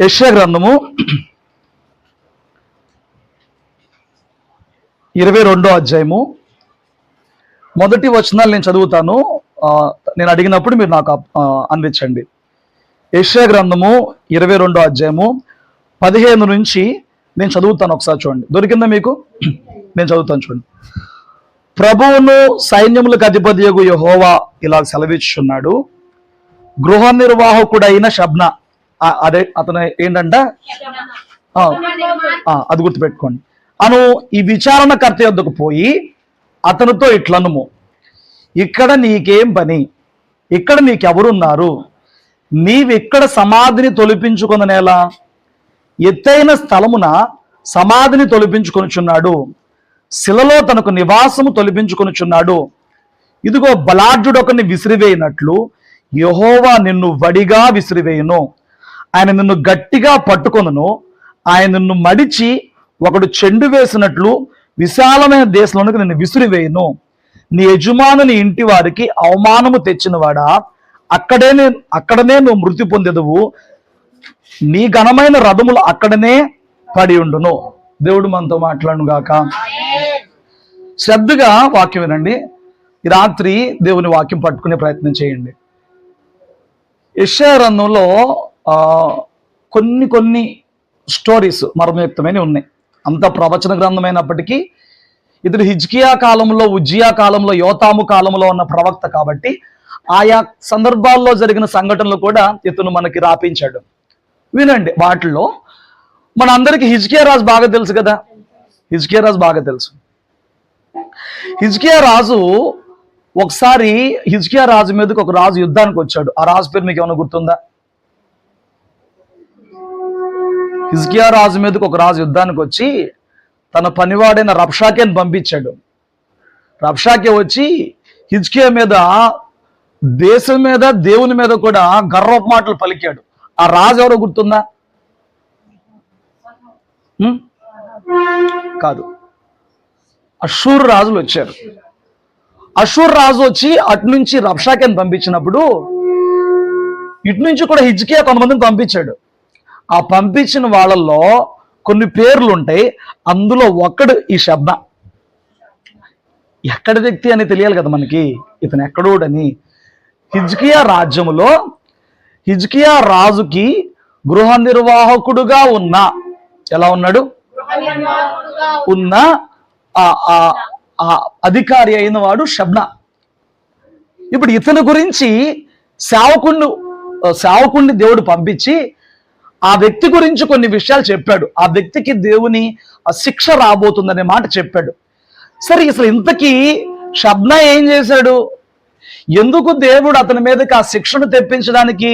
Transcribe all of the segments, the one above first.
యెషయా గ్రంథము 22వ అధ్యాయము మొదటి వచనాలు నేను చదువుతాను. నేను అడిగినప్పుడు మీరు నాకు అందించండి. యెషయా గ్రంథము 22వ అధ్యాయము 15 నుంచి నేను చదువుతాను. ఒకసారి చూడండి, దొరికిందా మీకు? నేను చదువుతాను, చూడండి. ప్రభువును సైన్యములకు అధిపతియగు యెహోవా ఇలా సెలవిచ్చుచున్నాడు. గృహ నిర్వాహకుడైన షబ్నా, అదే అతను ఏంటంట, అది గుర్తుపెట్టుకోండి. అను ఈ విచారణకర్త యొద్దకు పోయి అతనితో ఇట్లనుము, ఇక్కడ నీకేం పని, ఇక్కడ నీకెవరున్నారు, నీవిక్కడ సమాధిని తొలిపించుకొననేలా? ఎత్తైన స్థలమున సమాధిని తొలిపించుకొనుచున్నాడు, శిలలో తనకు నివాసము తొలిపించుకొనుచున్నాడు. ఇదిగో బలాఢ్యుడొకని విసిరివేయినట్లు యెహోవా నిన్ను వడిగా విసిరివేయును. ఆయన నిన్ను గట్టిగా పట్టుకొనును. ఆయన నిన్ను మడిచి ఒకడు చెండు వేసినట్లు విశాలమైన దేశంలోనికి నిన్ను విసిరివేయును. నీ యజమానుని ఇంటి వారికి అవమానము తెచ్చినవాడా, అక్కడనే నువ్వు మృతి పొందెదవు. నీ ఘనమైన రథములు అక్కడనే పడి ఉండును. దేవుడు మనతో మాట్లాడును గాక. శ్రద్ధగా వాక్యం వినండి. ఈ రాత్రి దేవుని వాక్యం పట్టుకునే ప్రయత్నం చేయండి. యెషయా గ్రంథంలో కొన్ని స్టోరీస్ మర్మయుక్తమైన ఉన్నాయి. అంత ప్రవచన గ్రంథమైనప్పటికీ ఇతడు హిజ్కియా కాలంలో, ఉజ్జియా కాలంలో, యోతాము కాలంలో ఉన్న ప్రవక్త కాబట్టి ఆయా సందర్భాల్లో జరిగిన సంఘటనలు కూడా ఇతను మనకి రాపించాడు. వినండి. వాటిల్లో మన అందరికీ హిజ్కియా రాజు బాగా తెలుసు కదా. హిజ్కియా రాజు బాగా తెలుసు. హిజ్కియా రాజు ఒకసారి హిజ్కియా రాజు మీదకి ఒక రాజు యుద్ధానికి వచ్చాడు. ఆ రాజు పేరు మీకు ఏమైనా గుర్తుందా? హిజ్కియా రాజు మీదకి ఒక రాజు యుద్ధానికి వచ్చి తన పనివాడైన రబ్షాకేని పంపించాడు. రబ్షాకే వచ్చి హిజ్కియా మీద, దేశం మీద, దేవుని మీద కూడా గర్వపు మాటలు పలికాడు. ఆ రాజు ఎవరో గుర్తుందా? కాదు, అషూర్ రాజులు వచ్చారు. అషూర్ రాజు వచ్చి అటు నుంచి రబ్షాకేని పంపించినప్పుడు ఇటు నుంచి కూడా హిజ్కియా కొంతమందిని పంపించాడు. ఆ పంపించిన వాళ్ళల్లో కొన్ని పేర్లు ఉంటాయి. అందులో ఒక్కడు ఈ షబ్నా. ఎక్కడి వ్యక్తి అని తెలియాలి కదా మనకి, ఇతను ఎక్కడోడని. హిజ్కియా రాజ్యములో హిజ్కియా రాజుకి గృహ నిర్వాహకుడుగా ఉన్న, ఎలా ఉన్నాడు, ఉన్న అధికారి అయిన వాడు షబ్నా. ఇప్పుడు ఇతని గురించి సేవకుణ్ణి దేవుడు పంపించి ఆ వ్యక్తి గురించి కొన్ని విషయాలు చెప్పాడు. ఆ వ్యక్తికి దేవుని శిక్ష రాబోతుందనే మాట చెప్పాడు. సరే, అసలు ఇంతకీ షబ్నా ఏం చేశాడు? ఎందుకు దేవుడు అతని మీదకి ఆ శిక్షను తెప్పించడానికి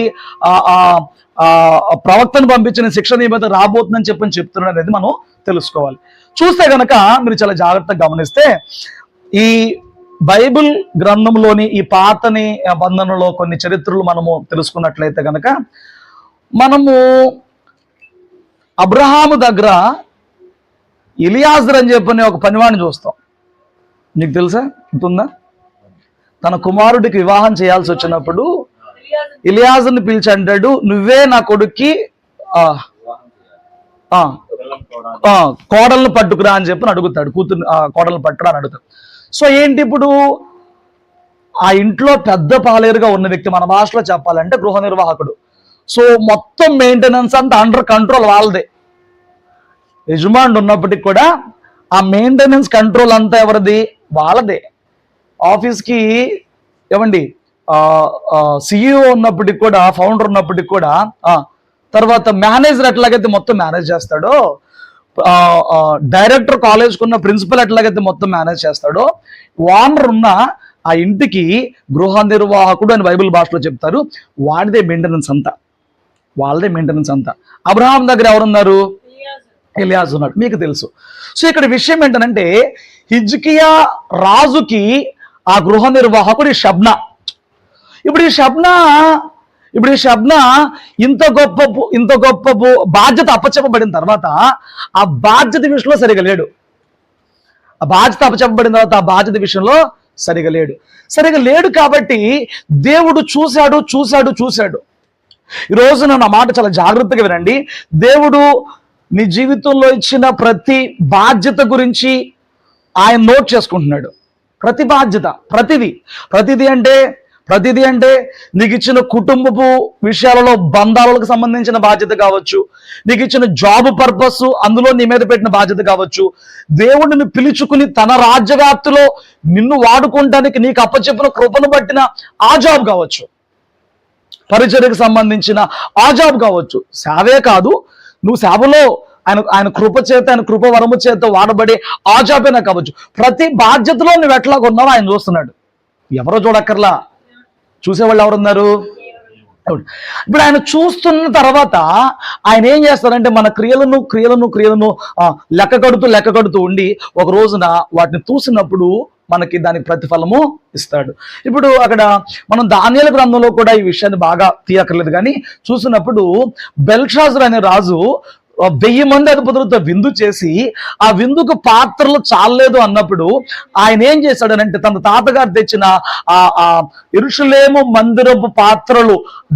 ప్రవక్తను పంపించిన శిక్ష నీ మీద రాబోతుందని చెప్తున్నాడు అనేది మనం తెలుసుకోవాలి. చూస్తే గనక మీరు చాలా జాగ్రత్తగా గమనిస్తే ఈ బైబిల్ గ్రంథంలోని ఈ పాతని బంధనలో కొన్ని చరిత్రలు మనము తెలుసుకున్నట్లయితే గనక మనము అబ్రహాము దగ్గర ఎలియాజర్ అని చెప్పని ఒక పనివాడిని చూస్తాం. నీకు తెలుసా? ఉంటుందా? తన కుమారుడికి వివాహం చేయాల్సి వచ్చినప్పుడు ఎలియాజర్ని పిలిచి అంటాడు, నువ్వే నా కొడుక్కి కోడలను పట్టుకురా అని చెప్పని అడుగుతాడు. కూతురు కోడలను పట్టురా అని అడుగుతాడు. సో ఏంటి, ఇప్పుడు ఆ ఇంట్లో పెద్ద పాలేరుగా ఉన్న వ్యక్తి, మన భాషలో చెప్పాలంటే గృహ నిర్వాహకుడు. సో మొత్తం మెయింటెనెన్స్ అంతా అండర్ కంట్రోల్ వాళ్ళదే. యజమానుడు ఉన్నప్పటికి కూడా ఆ మెయింటెనెన్స్ కంట్రోల్ అంతా ఎవరిది? వాళ్ళదే. ఆఫీస్కి ఏమండి, సిఇఓ ఉన్నప్పటికి కూడా, ఫౌండర్ ఉన్నప్పటికి కూడా, తర్వాత మేనేజర్ ఎట్లాగైతే మొత్తం మేనేజ్ చేస్తాడో, డైరెక్టర్ కాలేజ్కి ఉన్న ప్రిన్సిపల్ ఎట్లాగైతే మొత్తం మేనేజ్ చేస్తాడో, ఓనర్ ఉన్న ఆ ఇంటికి గృహ నిర్వాహకుడు అని బైబిల్ భాషలో చెప్తారు. వాడిదే మెయింటెనెన్స్ అంతా, వాళ్ళదే మెయింటెనెన్స్ అంతా. అబ్రహాం దగ్గర ఎవరున్నారు? ఎలియాజర్ ఉన్నాడు, మీకు తెలుసు. సో ఇక్కడ విషయం ఏంటంటే, హిజ్కియా రాజుకి ఆ గృహ నిర్వాహకుడు ఈ షబ్నా. ఇప్పుడు ఈ షబ్నా ఇంత గొప్ప బాధ్యత అప్పచెప్పబడిన తర్వాత ఆ బాధ్యత విషయంలో సరిగా లేడు. ఆ బాధ్యత అప్పచెప్పబడిన తర్వాత ఆ బాధ్యత విషయంలో సరిగా లేడు కాబట్టి దేవుడు చూశాడు. ఈరోజు నా మాట చాలా జాగ్రత్తగా వినండి. దేవుడు నీ జీవితంలో ఇచ్చిన ప్రతి బాధ్యత గురించి ఆయన నోట్ చేసుకుంటున్నాడు. ప్రతి బాధ్యత, ప్రతిదీ అంటే నీకు ఇచ్చిన కుటుంబపు విషయాలలో బంధాలకు సంబంధించిన బాధ్యత కావచ్చు, నీకు ఇచ్చిన జాబ్ పర్పస్ అందులో నీ మీద పెట్టిన బాధ్యత కావచ్చు, దేవుడిని పిలుచుకుని తన రాజ్యవ్యాప్తిలో నిన్ను వాడుకోవడానికి నీకు అప్పచెప్పిన కృపను బట్టిన ఆ జాబ్ కావచ్చు, పరిచర్యకు సంబంధించిన ఆ జాబ్ కావచ్చు. సేవే కాదు, నువ్వు సేవలో ఆయన కృప చేత, ఆయన కృప వరము చేత వాడబడే ఆ జాబేనా కావచ్చు. ప్రతి బాధ్యతలో నువ్వు ఎట్లాగా ఉన్నావో ఆయన చూస్తున్నాడు. ఎవరో చూడక్కర్లా, చూసేవాళ్ళు ఎవరున్నారు? ఇప్పుడు ఆయన చూస్తున్న తర్వాత ఆయన ఏం చేస్తారంటే మన క్రియలను లెక్క కడుతూ ఉండి ఒక రోజున వాటిని చూసినప్పుడు మనకి దానికి ప్రతిఫలము ఇస్తాడు. ఇప్పుడు అక్కడ మనం దానియేలు గ్రంథంలో కూడా ఈ విషయాన్ని బాగా తీయక్కర్లేదు, కానీ చూసినప్పుడు బెల్షాజర్ అనే రాజు 1000 మంది అధిపతులతో విందు చేసి ఆ విందుకు పాత్రలు చాలలేదు అన్నప్పుడు ఆయన ఏం చేశాడనంటే తన తాతగారు తెచ్చిన ఆ యెరూషలేము మందిరపు పాత్రలు,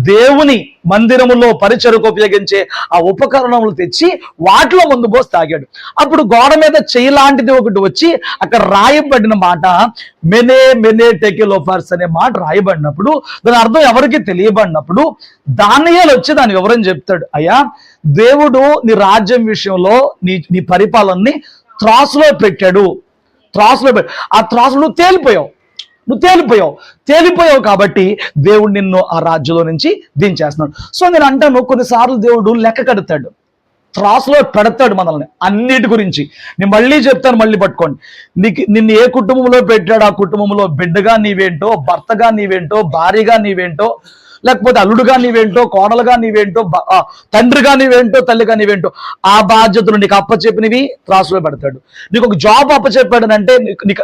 దేవుని మందిరములో పరిచరకు ఉపయోగించే ఆ ఉపకరణములు తెచ్చి వాటిలో ముందు పోసి తాగాడు. అప్పుడు గోడ మీద చెయ్యి లాంటిది ఒకటి వచ్చి అక్కడ రాయబడిన మాట మెనే టెకెలోఫర్స్ అనే మాట రాయబడినప్పుడు దాని అర్థం ఎవరికి తెలియబడినప్పుడు దానియేలు వచ్చి దాని వివరం చెప్తాడు. అయ్యా, దేవుడు నీ రాజ్యం విషయంలో నీ పరిపాలనని త్రాసులో పెట్టాడు. ఆ త్రాసులో నువ్వు తేలిపోయావు కాబట్టి దేవుడు నిన్ను ఆ రాజ్యంలో నుంచి దించేస్తున్నాడు. సో నేను అంటాను, కొన్నిసార్లు దేవుడు లెక్క కడతాడు, త్రాసులో పెడతాడు మనల్ని అన్నిటి గురించి. నేను మళ్ళీ చెప్తాను, మళ్ళీ పట్టుకోండి. నిన్ను ఏ కుటుంబంలో పెట్టాడు, ఆ కుటుంబంలో బిడ్డగా నీవేంటో, భర్తగా నీవేంటో, భార్యగా నీవేంటో, లేకపోతే అల్లుడుగా నీవేంటో, కోడలుగా నీవేంటో, తండ్రిగా నీవేంటో, తల్లిగా నీవేంటో, ఆ బాధ్యతలు నీకు అప్పచెప్పినవి త్రాసులో పెడతాడు. నీకు ఒక జాబ్ అప్పచెప్పాడనంటే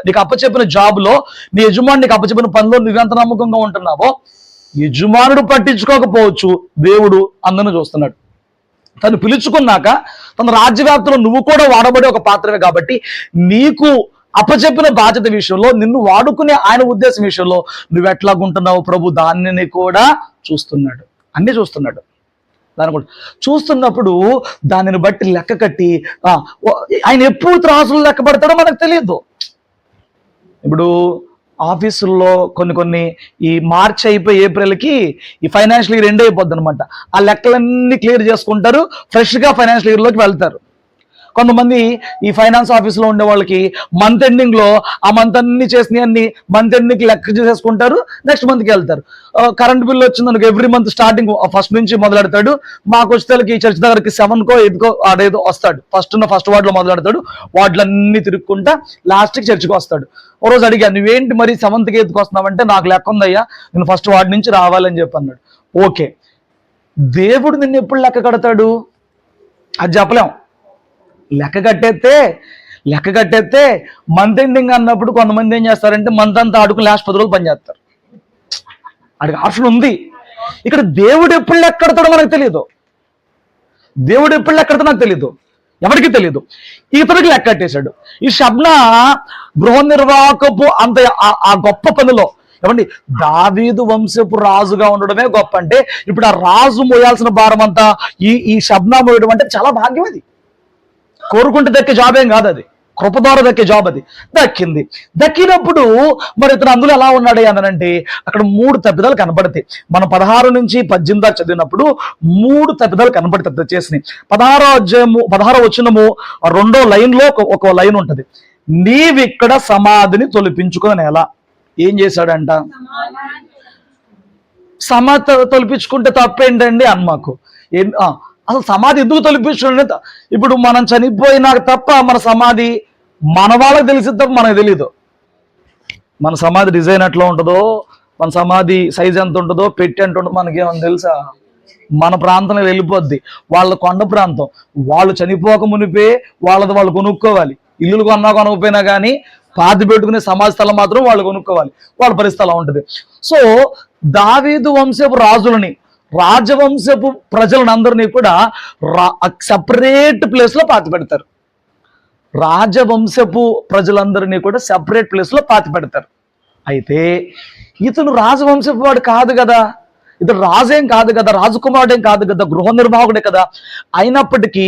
నీకు అప్పచెప్పిన జాబ్లో నీ యజమాని నీకు అప్పచెప్పిన పనిలో నువ్వెంత నమ్మకంగా ఉంటున్నావో యజమానుడు పట్టించుకోకపోవచ్చు, దేవుడు అందరిని చూస్తున్నాడు. తను పిలుచుకున్నాక తన రాజ్యవ్యాప్తిలో నువ్వు కూడా వాడబడే ఒక పాత్రమే కాబట్టి నీకు అప్పచెప్పిన బాధ్యత విషయంలో, నిన్ను వాడుకునే ఆయన ఉద్దేశం విషయంలో నువ్వు ఎట్లాగుంటున్నావు ప్రభు దానిని కూడా చూస్తున్నాడు, అన్ని చూస్తున్నాడు. దాన్ని కూడా చూస్తున్నప్పుడు దానిని బట్టి లెక్క కట్టి ఆయన ఎప్పుడు త్రాసులు లెక్క పెడతాడో మనకు తెలియదు. ఇప్పుడు ఆఫీసుల్లో కొన్ని ఈ మార్చ్ అయిపోయి ఏప్రిల్కి ఈ ఫైనాన్షియల్ ఇయర్ ఎండ్ అయిపోద్ది అనమాట. ఆ లెక్కలన్నీ క్లియర్ చేసుకుంటారు, ఫ్రెష్గా ఫైనాన్షియల్ ఇయర్లోకి వెళ్తారు. కొంతమంది ఈ ఫైనాన్స్ ఆఫీస్లో ఉండే వాళ్ళకి మంత్ ఎండింగ్లో ఆ మంత్ అన్ని చేసినవన్నీ మంత్ ఎండింగ్కి లెక్క చేసేసుకుంటారు, నెక్స్ట్ మంత్కి వెళ్తారు. కరెంట్ బిల్ వచ్చిందనుకో ఎవ్రీ మంత్ స్టార్టింగ్ ఫస్ట్ నుంచి మొదలెడతాడు. మాకు వచ్చేకి చర్చ్ దగ్గరికి 7కో 8కో ఆడేదో వస్తాడు. ఫస్ట్ వార్డులో మొదలెడతాడు, వార్డులన్నీ తిరుక్కుంటా లాస్ట్కి చర్చికి వస్తాడు. ఓ రోజు అడిగాను, నువ్వేంటి మరి 7th 8th వస్తున్నావంటే నాకు లెక్క ఉందయ్యా, నేను ఫస్ట్ వార్డు నుంచి రావాలని చెప్పి అన్నాడు. ఓకే, దేవుడు నిన్ను ఎప్పుడు లెక్క కడతాడు అది చెప్పలేం. లెక్క కట్టేస్తే మంత్ ఎండింగ్ అన్నప్పుడు కొంతమంది ఏం చేస్తారంటే మంత్ అంతా ఆడుకుని లాస్ట్ 10 రోజులు పనిచేస్తారు. అడిగి ఆప్షన్ ఉంది. ఇక్కడ దేవుడు ఎప్పుడు లెక్క కడతాడో మనకు తెలియదు. ఎవరికి తెలియదు. ఇతనికి లెక్క కట్టేశాడు. ఈ షబ్నా గృహ నిర్వాహకపు అంత ఆ గొప్ప పనిలో ఏమండి దావీదు వంశపు రాజుగా ఉండడమే గొప్ప అంటే ఇప్పుడు ఆ రాజు మోయాల్సిన భారం అంతా ఈ షబ్నా మోయడం అంటే చాలా భాగ్యం. అది కోరుకుంటే దక్కే జాబ్ ఏం కాదు, అది కృప ద్వారా దక్కే జాబ్. అది దక్కినప్పుడు మరి ఇతను అందులో ఎలా ఉన్నాడు అనంటే అక్కడ 3 తప్పిదాలు కనబడతాయి. మనం 16 నుంచి 18 దాకా చదివినప్పుడు 3 తప్పిదాలు కనబడతాయి చేసినాయి. 16వ వచనము 2వ లైన్లో ఒక లైన్ ఉంటుంది. నీవిక్కడ సమాధిని తొలిపించుకుని ఎలా ఏం చేశాడంట? సమాధి తొలిపించుకుంటే తప్పేంటండి అన్నమాకు. అసలు సమాధి ఎందుకు తొలిపించుకోండి? ఇప్పుడు మనం చనిపోయినాక తప్ప మన సమాధి మన వాళ్ళకి తెలిసింది తప్ప మనకు తెలీదు. మన సమాధి డిజైన్ ఎట్లా ఉంటుందో, మన సమాధి సైజ్ ఎంత ఉంటుందో, పెట్టి ఎంత ఉంటుందో మనకేమని తెలుసా? మన ప్రాంతంలో వెళ్ళిపోద్ది. వాళ్ళ కొండ ప్రాంతం, వాళ్ళు చనిపోక మునిపే వాళ్ళది వాళ్ళు కొనుక్కోవాలి. ఇల్లులు కొనకపోయినా కానీ పాతి పెట్టుకునే సమాధి స్థలం మాత్రం వాళ్ళు కొనుక్కోవాలి. వాళ్ళ పరిస్థితి అలా ఉంటుంది. సో దావీదు వంశపు రాజులని, రాజవంశపు ప్రజలను అందరినీ కూడా సపరేట్ ప్లేస్లో పాతి పెడతారు. రాజవంశపు ప్రజలందరినీ కూడా సెపరేట్ ప్లేస్లో పాతి పెడతారు. అయితే ఇతను రాజవంశపు వాడు కాదు కదా, ఇతడు రాజేం కాదు కదా, రాజకుమారుడేం కాదు కదా, గృహ నిర్వాహకుడే కదా. అయినప్పటికీ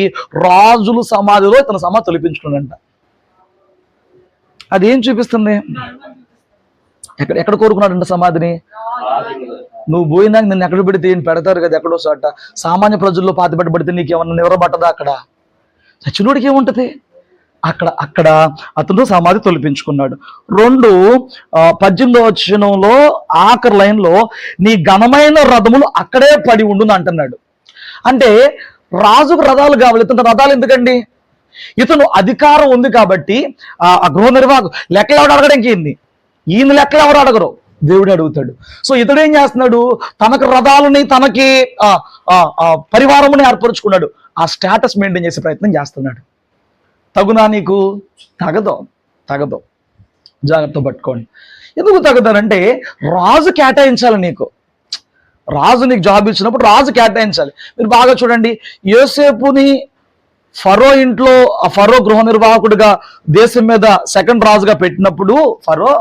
రాజుల సమాధిలో ఇతను సమాధి తొలిపించుకున్నాడంట. అదేం చూపిస్తుంది? ఎక్కడ కోరుకున్నాడంట సమాధిని? నువ్వు పోయినాక నిన్ను ఎక్కడ పెడితే పెడతారు కదా ఎక్కడో చోట. సామాన్య ప్రజల్లో పాతిపెట్టి పడితే నీకేమన్నా నివరబట్టదా? అక్కడ చచ్చినోడికి ఏముంటది? అక్కడ అతను సమాధి తొలిపించుకున్నాడు. 18వ వచనంలో ఆఖరి లైన్లో నీ ఘనమైన రథములు అక్కడే పడి ఉండును అంటున్నాడు. అంటే రాజుకు రథాలు కావాలి. ఇతను రథాలు ఎందుకండి? ఇతను అధికారం ఉంది కాబట్టి ఆ గృహ నిర్వాహకు లెక్కలు ఎవడు అడగడానికి ఈయన లెక్కలు ఎవరు అడగరు, దేవుడు అడుగుతాడు. సో ఇతడు ఏం చేస్తున్నాడు? తనకు రథాలని, తనకి పరివారముని ఏర్పరుచుకున్నాడు. ఆ స్టేటస్ మెయింటైన్ చేసే ప్రయత్నం చేస్తున్నాడు. తగునా నీకు? తగదు. జాగ్రత్త పట్టుకోండి. ఎందుకు తగుతానంటే రాజు కేటాయించాలి నీకు. రాజు నీకు జాబ్ ఇచ్చినప్పుడు రాజు కేటాయించాలి. మీరు బాగా చూడండి, యోసేపుని ఫరో ఇంట్లో ఫరో గృహ నిర్వాహకుడిగా దేశం మీద సెకండ్ రాజుగా పెట్టినప్పుడు ఫరో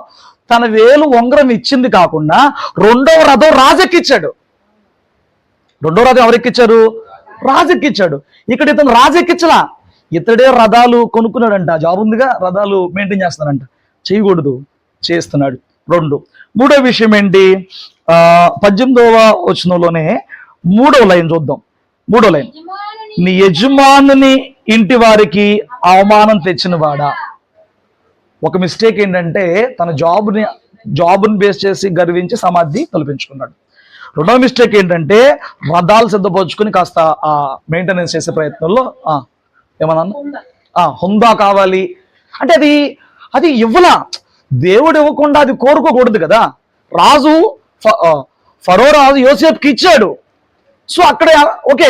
తన వేలు ఉంగరం ఇచ్చింది కాకుండా 2వ రథం రాజెక్కిచ్చాడు. 2వ రథం ఎవరెక్కిచ్చారు? రాజెక్కిచ్చాడు. ఇక్కడ ఇతను రాజెక్కించలా, ఇతడే రథాలు కొనుక్కున్నాడంట. జాబ్ ఉందిగా, రథాలు మెయింటైన్ చేస్తున్నాడంట. చేయకూడదు, చేస్తున్నాడు. 2. 3వ విషయం ఏంటి? 18వ వచనంలోనే 3వ లైన్ చూద్దాం. 3వ లైన్, నీ యజమానుని ఇంటి వారికి అవమానం తెచ్చిన వాడా. ఒక మిస్టేక్ ఏంటంటే తన జాబ్ని బేస్ చేసి గర్వించి సమాధి తొలిపించుకున్నాడు. 2వ మిస్టేక్ ఏంటంటే రథాలు సిద్ధపరుచుకుని కాస్త మెయింటెనెన్స్ చేసే ప్రయత్నంలో ఏమన్నా హుందా కావాలి అంటే అది ఇవ్వలా. దేవుడు ఇవ్వకుండా అది కోరుకోకూడదు కదా. ఫరో రాజు యోసేపుకి ఇచ్చాడు. సో అక్కడ ఓకే,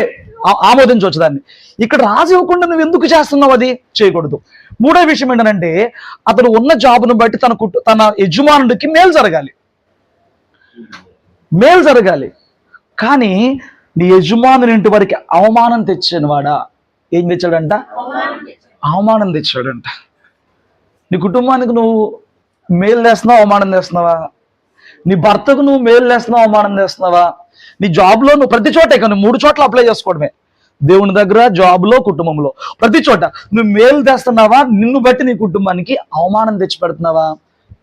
ఆమోదించవచ్చు దాన్ని. ఇక్కడ రాజు ఇవ్వకుండా నువ్వు ఎందుకు చేస్తున్నావు? అది చేయకూడదు. 3వ విషయం ఏంటంటే అతను ఉన్న జాబ్ను బట్టి తన యజమానుడికి మేలు జరగాలి. కానీ నీ యజమానుని ఇంటి వారికి అవమానం తెచ్చిన వాడా ఏం తెచ్చాడంట? అవమానం తెచ్చాడంట. నీ కుటుంబానికి నువ్వు మేలు చేస్తున్నావా, అవమానం చేస్తున్నావా? నీ భర్తకు నువ్వు మేలు చేస్తున్నావా, అవమానం చేస్తున్నావా? నీ జాబ్లో నువ్వు ప్రతి చోట, ఇక నువ్వు 3 చోట్ల అప్లై చేసుకోవడమే. దేవుని దగ్గర, జాబ్లో, కుటుంబంలో, ప్రతి చోట నువ్వు మేలు తెస్తున్నావా? నిన్ను బట్టి నీ కుటుంబానికి అవమానం తెచ్చి పెడుతున్నావా?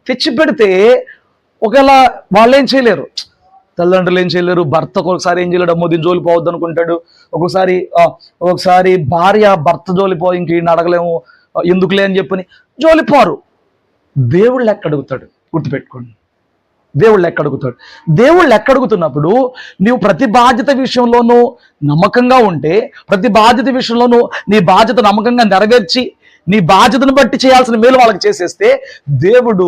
తెచ్చి పెడితే ఒకవేళ వాళ్ళు ఏం చేయలేరు, తల్లిదండ్రులు ఏం చేయలేరు. భర్తకు ఒకసారి ఏం చేయలేడు, అమ్మో దీని జోలి పోవద్దు అనుకుంటాడు. ఒకసారి భార్య భర్త జోలిపో, ఇంక ఈయన అడగలేము ఎందుకులే అని చెప్పని జోలిపోరు. దేవుళ్ళు లెక్క అడుగుతాడు. గుర్తుపెట్టుకోండి, దేవుళ్ళు లెక్క అడుగుతాడు. దేవుళ్ళు లెక్క అడుగుతున్నప్పుడు నీవు ప్రతి బాధ్యత విషయంలోనూ నమ్మకంగా ఉంటే, ప్రతి బాధ్యత విషయంలోనూ నీ బాధ్యత నమ్మకంగా నెరవేర్చి నీ బాధ్యతను బట్టి చేయాల్సిన మేలు వాళ్ళకి చేసేస్తే దేవుడు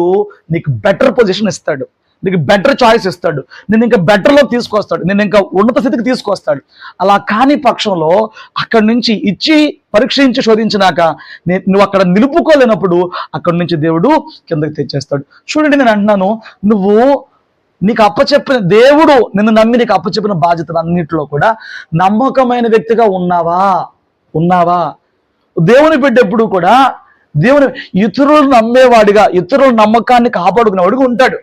నీకు బెటర్ పొజిషన్ ఇస్తాడు, నీకు బెటర్ చాయిస్ ఇస్తాడు, నేను ఇంకా బెటర్లో తీసుకొస్తాడు, నేను ఇంకా ఉన్నత స్థితికి తీసుకొస్తాడు. అలా కాని పక్షంలో అక్కడి నుంచి ఇచ్చి పరీక్షించి శోధించినాక నువ్వు అక్కడ నిలుపుకోలేనప్పుడు అక్కడి నుంచి దేవుడు కిందకి తెచ్చేస్తాడు. చూడండి, నేను అంటున్నాను, నువ్వు నీకు అప్పచెప్పిన దేవుడు నిన్ను నమ్మి నీకు అప్పచెప్పిన బాధ్యతలు అన్నింటిలో కూడా నమ్మకమైన వ్యక్తిగా ఉన్నావా? దేవుని బిడ్డ ఎప్పుడు కూడా దేవుని ఇతరులు నమ్మేవాడిగా, ఇతరుల నమ్మకాన్ని కాపాడుకునేవాడిగా ఉంటాడు.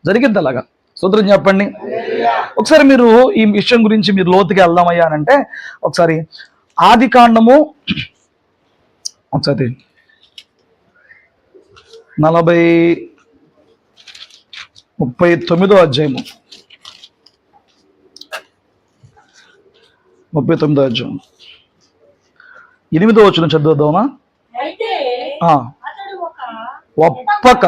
జరిగింది అలాగా. స్తోత్రం చెప్పండి. ఒకసారి మీరు ఈ విషయం గురించి మీరు లోతుగా వెళ్దామయ్యా అంటే ఒకసారి ఆదికాండము 39వ అధ్యాయము 39వ అధ్యాయం 8వ వచనం చదువుదామా? ఒప్పక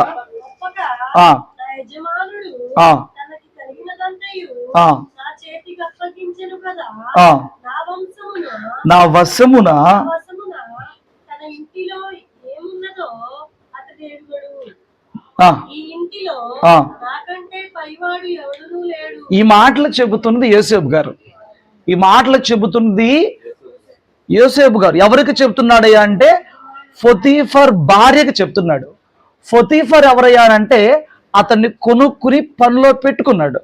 నా వశమున ఈ మాటలు చెబుతున్నది యోసేపు గారు. ఈ మాటలు చెబుతున్నది యోసేపు గారు. ఎవరికి చెప్తున్నాడయ్యా అంటే పొతీఫర్ భార్యకి చెప్తున్నాడు. పొతీఫర్ ఎవరయ్యా అంటే అతన్ని కొనుక్కుని పనిలో పెట్టుకున్నాడు.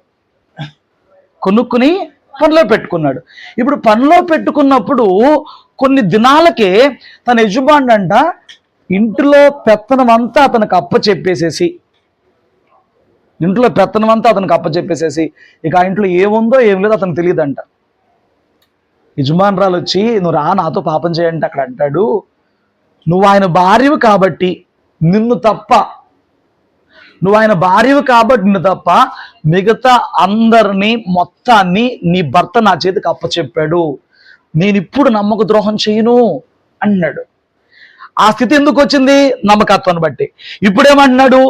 ఇప్పుడు పనిలో పెట్టుకున్నప్పుడు కొన్ని దినాలకే తన యజమాని అంట ఇంటిలో పెత్తనం అంతా అతనికి అప్పచెప్పేసేసి ఇంట్లో పెత్తనం అంతా అతనికి అప్పచెప్పేసేసి ఇక ఆ ఇంట్లో ఏముందో ఏం లేదో అతనికి తెలియదంట. యజమానురాలు వచ్చి నువ్వు రా నాతో పాపం చేయంటే అక్కడ అంటాడు, నువ్వు ఆయన భార్యవు కాబట్టి నిన్ను తప్ప మిగతా అందరినీ మొత్తాన్ని నీ భర్త నా చేతికి అప్పచెప్పాడు, నేను ఇప్పుడు నమ్మక ద్రోహం చేయను అన్నాడు. ఆ స్థితి ఎందుకు వచ్చింది? నమ్మకత్వాన్ని బట్టి. ఇప్పుడేమంటున్నాడు,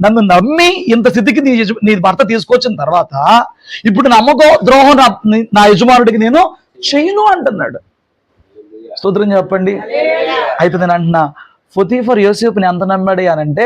నన్ను నమ్మి ఇంత స్థితికి నీ భర్త తీసుకొచ్చిన తర్వాత ఇప్పుడు నమ్మక ద్రోహం నా యజమానుడికి నేను చేయను అంటున్నాడు. స్తోత్రం చెప్పండి. అయితే నేను అంటున్నా, పొతీఫర్ యోసేపుని ఎంత నమ్మాడు అనంటే,